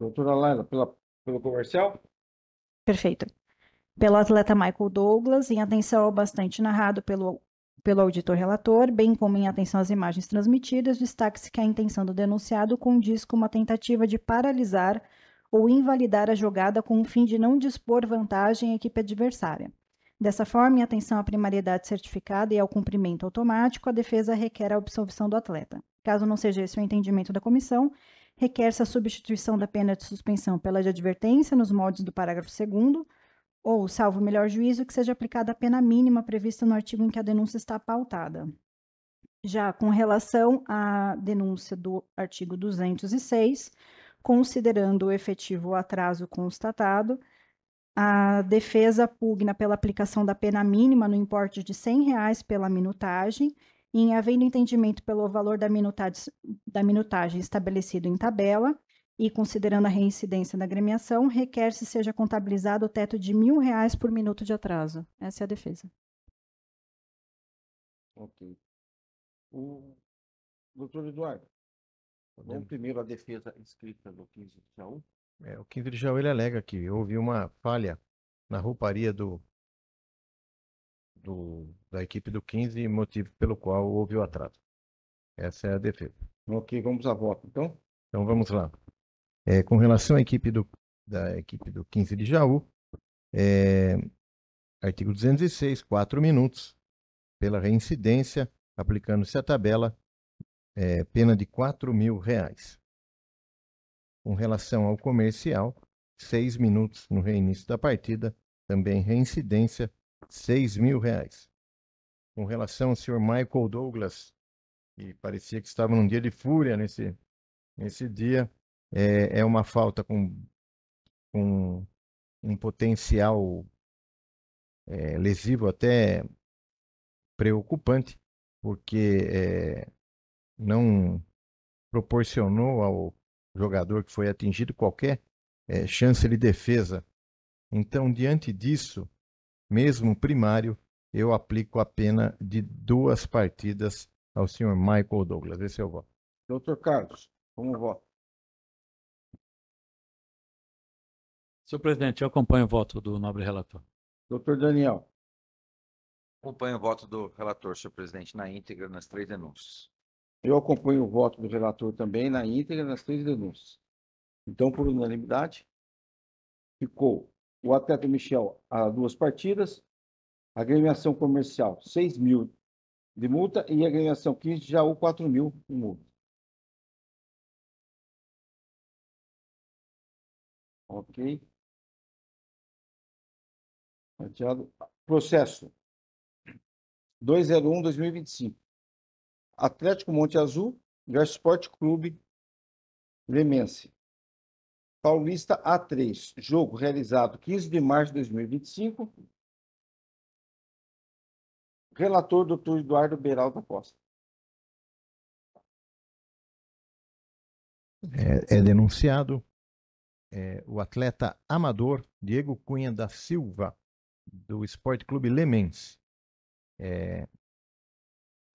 Doutora Laila, pelo Comercial? Perfeito. Pelo atleta Michael Douglas, em atenção ao bastante narrado pelo auditor relator, bem como em atenção às imagens transmitidas, destaque-se que a intenção do denunciado condiz com uma tentativa de paralisar ou invalidar a jogada com o fim de não dispor vantagem à equipe adversária. Dessa forma, em atenção à primariedade certificada e ao cumprimento automático, a defesa requer a absolvição do atleta. Caso não seja esse o entendimento da comissão, requer-se a substituição da pena de suspensão pela de advertência nos moldes do parágrafo 2º, ou, salvo o melhor juízo, que seja aplicada a pena mínima prevista no artigo em que a denúncia está pautada. Já com relação à denúncia do artigo 206, considerando o efetivo atraso constatado, a defesa pugna pela aplicação da pena mínima no importe de R$100 pela minutagem, e em havendo entendimento pelo valor da minutagem estabelecido em tabela, e considerando a reincidência da agremiação, requer-se seja contabilizado o teto de R$1.000 por minuto de atraso. Essa é a defesa. Ok. O doutor Eduardo, vamos primeiro a defesa escrita do 15 de Jaú. O 15 de Jaú ele alega que houve uma falha na rouparia da equipe do 15, motivo pelo qual houve o atraso. Essa é a defesa. Ok, vamos a voto, então. Então vamos lá. Com relação à equipe da equipe do 15 de Jaú, artigo 206, 4 minutos, pela reincidência, aplicando-se a tabela, pena de R$ 4.000. Com relação ao comercial, 6 minutos no reinício da partida, também reincidência, R$ 6.000. Com relação ao senhor Michael Douglas, que parecia que estava num dia de fúria nesse dia, é uma falta com um potencial lesivo até preocupante, porque não proporcionou ao jogador que foi atingido qualquer chance de defesa. Então, diante disso, mesmo primário, eu aplico a pena de 2 partidas ao senhor Michael Douglas. Esse é o voto. Doutor Carlos, como voto? Senhor presidente, eu acompanho o voto do nobre relator. Doutor Daniel, Acompanho o voto do relator, senhor presidente, na íntegra nas 3 denúncias. eu acompanho o voto do relator também na íntegra nas 3 denúncias. Então, por unanimidade, ficou o atleta Michel a 2 partidas, a agremiação comercial 6.000 de multa e a agremiação 15 de Jaú 4.000 de multa. Ok. Adiado. Processo 201/2025. Atlético Monte Azul versus Sport Clube Lemense. Paulista A3. Jogo realizado 15 de março de 2025. Relator, doutor Eduardo Beraldo Costa. É denunciado o atleta amador Diego Cunha da Silva, do Sport Clube Lemense.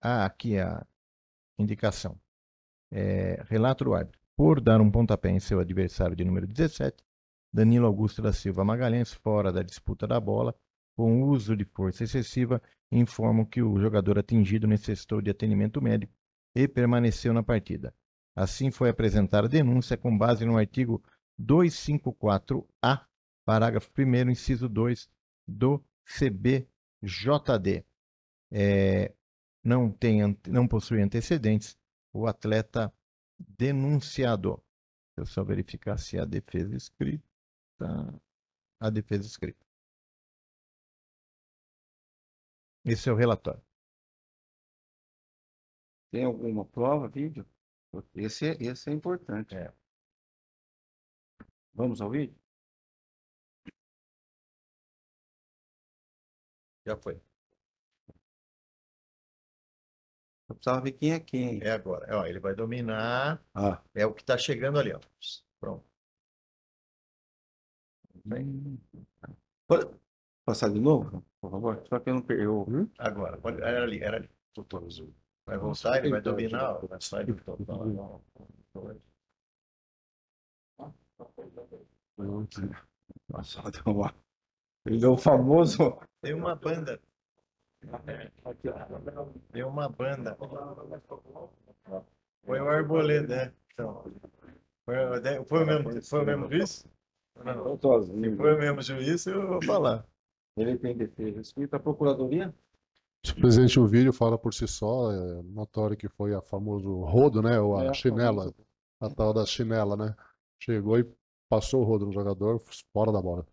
Há aqui a indicação. Relato do árbitro. Por dar um pontapé em seu adversário de número 17, Danilo Augusto da Silva Magalhães, fora da disputa da bola, com uso de força excessiva, informam que o jogador atingido necessitou de atendimento médico e permaneceu na partida. Assim foi apresentada a denúncia com base no artigo 254-A, parágrafo 1º, inciso 2 do CBJD. Não possui antecedentes o atleta denunciado. Deixa eu só verificar se a defesa escrita. A defesa escrita. Esse é o relatório. Tem alguma prova, vídeo? Esse é importante. Vamos ao vídeo? Já foi. Eu precisava ver quem é quem. É agora. Ó, ele vai dominar. Ah. É o que está chegando ali. Ó. Pronto. Pode passar de novo, por favor? Só que eu não perdi. Agora. Era ali. Vai voltar, ele vai dominar. Vai sair do total. Nossa, ele deu o famoso. Tem uma banda. Deu uma banda. Foi o Arboleda, né? Então, foi o mesmo juiz? Não. Se foi o mesmo juiz, eu vou falar. Ele tem defesa escrita. A procuradoria? Senhor presidente, o vídeo fala por si só, é notório que foi a famoso rodo, né? Ou a chinela, a tal da chinela, né? Chegou e passou o rodo no jogador, fora da bola.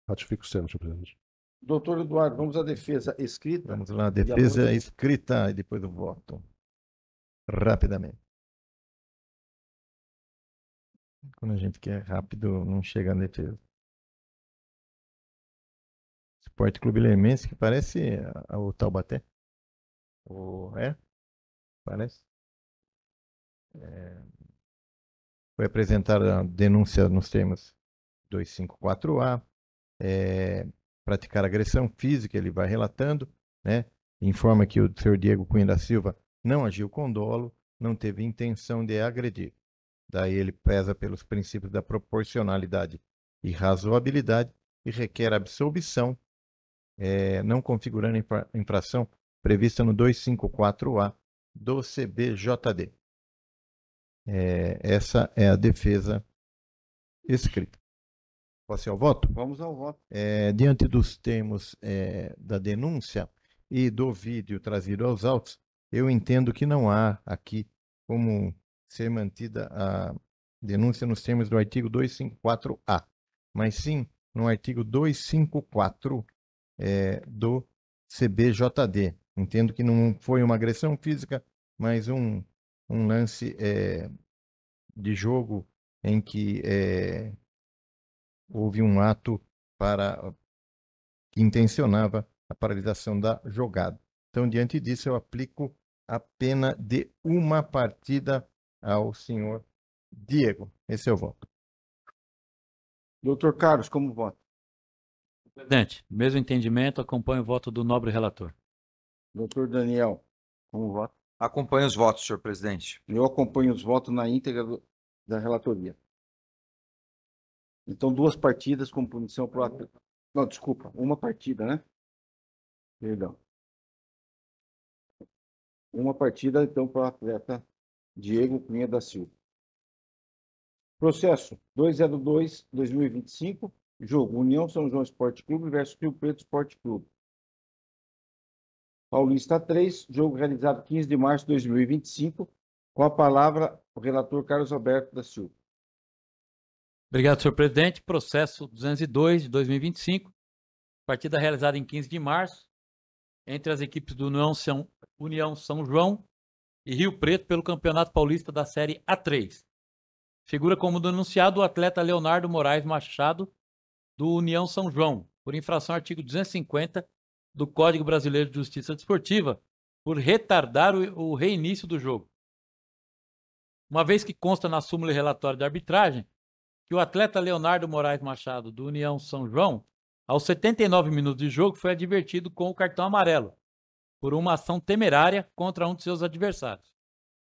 Ratifico o senhor presidente. Doutor Eduardo, vamos à defesa escrita. Vamos lá, defesa escrita e depois o voto. Rapidamente. Quando a gente quer rápido, não chega na defesa. Sport Clube Lemense, que parece o Taubaté. Parece. Foi apresentada a denúncia nos termos 254A. Praticar agressão física, ele vai relatando, né? Informa que o senhor Diego Cunha da Silva não agiu com dolo, não teve intenção de agredir. Daí ele pesa pelos princípios da proporcionalidade e razoabilidade e requer absolvição, não configurando infração prevista no 254A do CBJD. Essa é a defesa escrita. Posso ir ao voto? Vamos ao voto. Diante dos termos da denúncia e do vídeo trazido aos autos, eu entendo que não há aqui como ser mantida a denúncia nos termos do artigo 254A, mas sim no artigo 254 do CBJD. Entendo que não foi uma agressão física, mas um lance de jogo em que houve um ato que intencionava a paralisação da jogada. Então, diante disso, eu aplico a pena de uma partida ao senhor Diego. Esse é o voto. Doutor Carlos, como vota? Presidente, mesmo entendimento, acompanho o voto do nobre relator. Doutor Daniel, como vota? Acompanho os votos, senhor presidente. Eu acompanho os votos na íntegra da relatoria. Então, 2 partidas com punição para o atleta. Não, desculpa, 1 partida, né? Perdão. 1 partida, então, para o atleta Diego Cunha da Silva. Processo 202/2025, jogo União São João Esporte Clube versus Rio Preto Esporte Clube. Paulista 3, jogo realizado 15 de março de 2025. Com a palavra, o relator Carlos Alberto da Silva. Obrigado, senhor presidente. Processo 202 de 2025. Partida realizada em 15 de março entre as equipes do União São João e Rio Preto pelo Campeonato Paulista da Série A3. Figura como denunciado o atleta Leonardo Moraes Machado, do União São João, por infração ao artigo 250 do Código Brasileiro de Justiça Desportiva, por retardar o reinício do jogo. Uma vez que consta na súmula relatória de arbitragem que o atleta Leonardo Moraes Machado, do União São João, aos 79 minutos de jogo, foi advertido com o cartão amarelo por uma ação temerária contra um de seus adversários.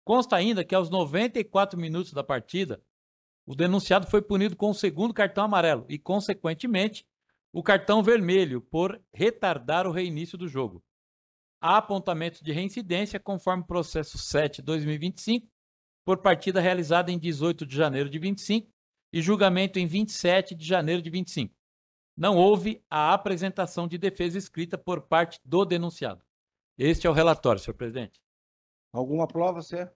Consta ainda que aos 94 minutos da partida, o denunciado foi punido com o 2º cartão amarelo e, consequentemente, o cartão vermelho por retardar o reinício do jogo. Há apontamentos de reincidência conforme processo 7/2025, por partida realizada em 18 de janeiro de 25 e julgamento em 27 de janeiro de 25. Não houve a apresentação de defesa escrita por parte do denunciado. Este é o relatório, senhor presidente. Alguma prova, você?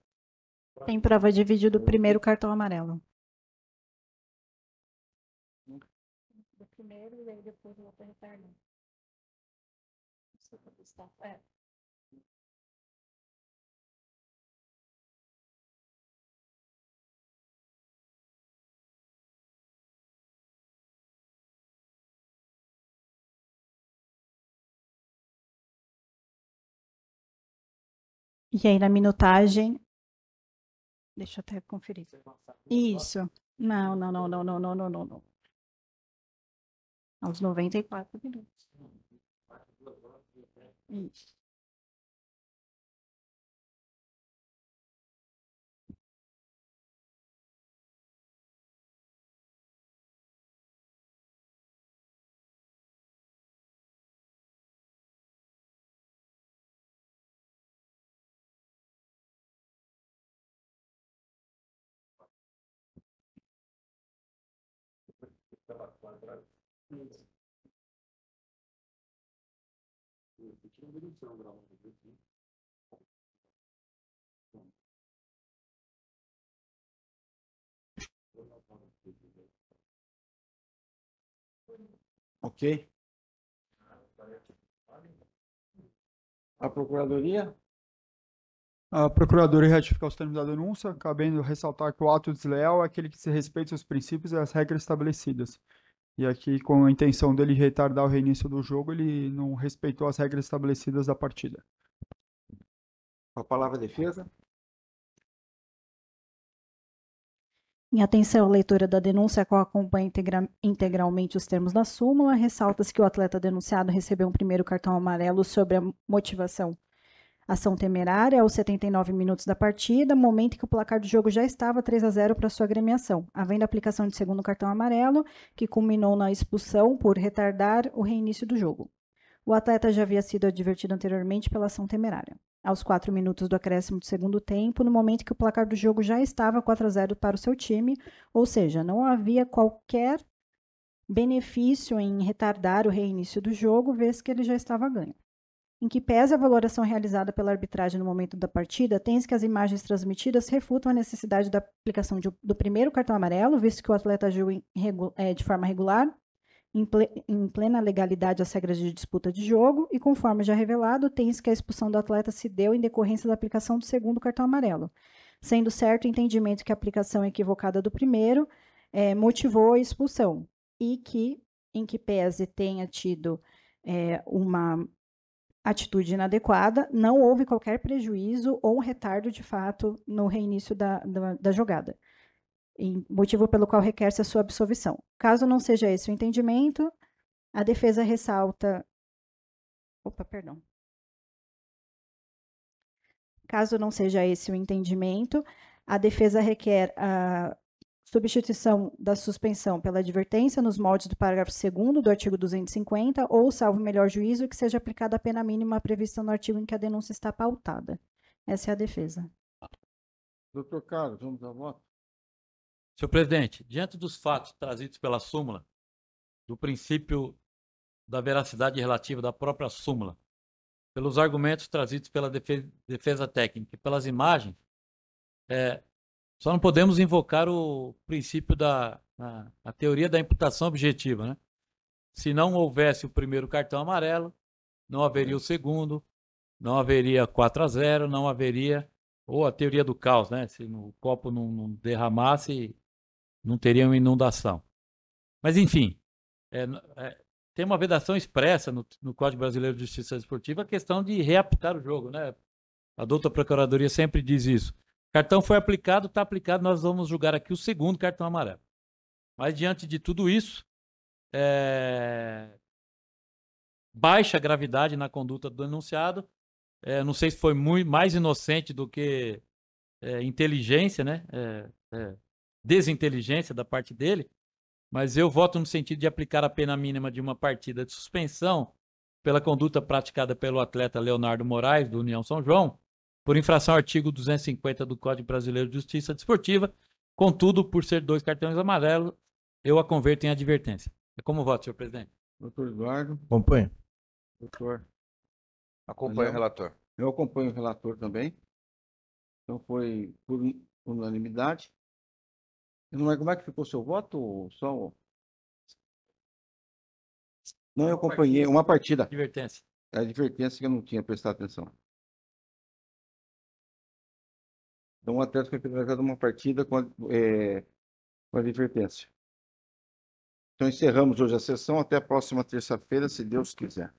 Tem prova de vídeo do 1º cartão amarelo. Do primeiro e aí depois eu vou perguntar. E aí na minutagem, deixa eu até conferir. Isso. Não. Aos 94 minutos. Isso. Ok. A Procuradoria? A Procuradoria ratifica os termos da denúncia, cabendo ressaltar que o ato desleal é aquele que se respeita os princípios e as regras estabelecidas. E aqui, com a intenção dele retardar o reinício do jogo, ele não respeitou as regras estabelecidas da partida. Com a palavra defesa? Em atenção à leitura da denúncia, a qual acompanha integralmente os termos da súmula, ressalta-se que o atleta denunciado recebeu um 1º cartão amarelo sobre a motivação Ação temerária aos 79 minutos da partida, momento em que o placar do jogo já estava 3-0 para sua agremiação, havendo aplicação de segundo cartão amarelo, que culminou na expulsão por retardar o reinício do jogo. O atleta já havia sido advertido anteriormente pela ação temerária. Aos 4 minutos do acréscimo do segundo tempo, no momento em que o placar do jogo já estava 4-0 para o seu time, ou seja, não havia qualquer benefício em retardar o reinício do jogo, vez que ele já estava ganho. Em que pese a valoração realizada pela arbitragem no momento da partida, tem-se que as imagens transmitidas refutam a necessidade da aplicação do primeiro cartão amarelo, visto que o atleta agiu de forma regular, em plena legalidade às regras de disputa de jogo, e conforme já revelado, tem-se que a expulsão do atleta se deu em decorrência da aplicação do segundo cartão amarelo, sendo certo o entendimento que a aplicação equivocada do primeiro motivou a expulsão, e que, em que pese tenha tido uma atitude inadequada, não houve qualquer prejuízo ou retardo de fato no reinício da jogada, motivo pelo qual requer-se a sua absolvição. Caso não seja esse o entendimento, a defesa ressalta... Caso não seja esse o entendimento, a defesa requer a substituição da suspensão pela advertência nos moldes do parágrafo 2º do artigo 250 ou, salvo melhor juízo, que seja aplicada a pena mínima prevista no artigo em que a denúncia está pautada. Essa é a defesa. Doutor Carlos, vamos ao voto? Senhor presidente, diante dos fatos trazidos pela súmula, do princípio da veracidade relativa da própria súmula, pelos argumentos trazidos pela defesa técnica e pelas imagens, só não podemos invocar o princípio a teoria da imputação objetiva, né? Se não houvesse o primeiro cartão amarelo, não haveria o segundo, não haveria 4-0, não haveria, ou a teoria do caos, né? Se o copo não derramasse, não teria uma inundação. Mas, enfim, tem uma vedação expressa no Código Brasileiro de Justiça Desportiva a questão de reapitar o jogo, né? A douta Procuradoria sempre diz isso. Cartão foi aplicado, está aplicado, nós vamos julgar aqui o segundo cartão amarelo. Mas, diante de tudo isso, baixa gravidade na conduta do denunciado. Não sei se foi mais inocente do que inteligência, né? Desinteligência da parte dele, mas eu voto no sentido de aplicar a pena mínima de uma partida de suspensão pela conduta praticada pelo atleta Leonardo Moraes, do União São João, por infração ao artigo 250 do Código Brasileiro de Justiça Desportiva. Contudo, por ser 2 cartões amarelos, eu a converto em advertência. É como voto, senhor presidente? Doutor Eduardo. Acompanha. Doutor. Acompanho o relator. Eu acompanho o relator também. Então foi por unanimidade. Não é, como é que ficou o seu voto? Não, eu acompanhei uma partida. Advertência. É a advertência que eu não tinha prestado atenção. Então, o atleta foi penalizado uma partida com advertência. Então, encerramos hoje a sessão. Até a próxima terça-feira, se Deus quiser.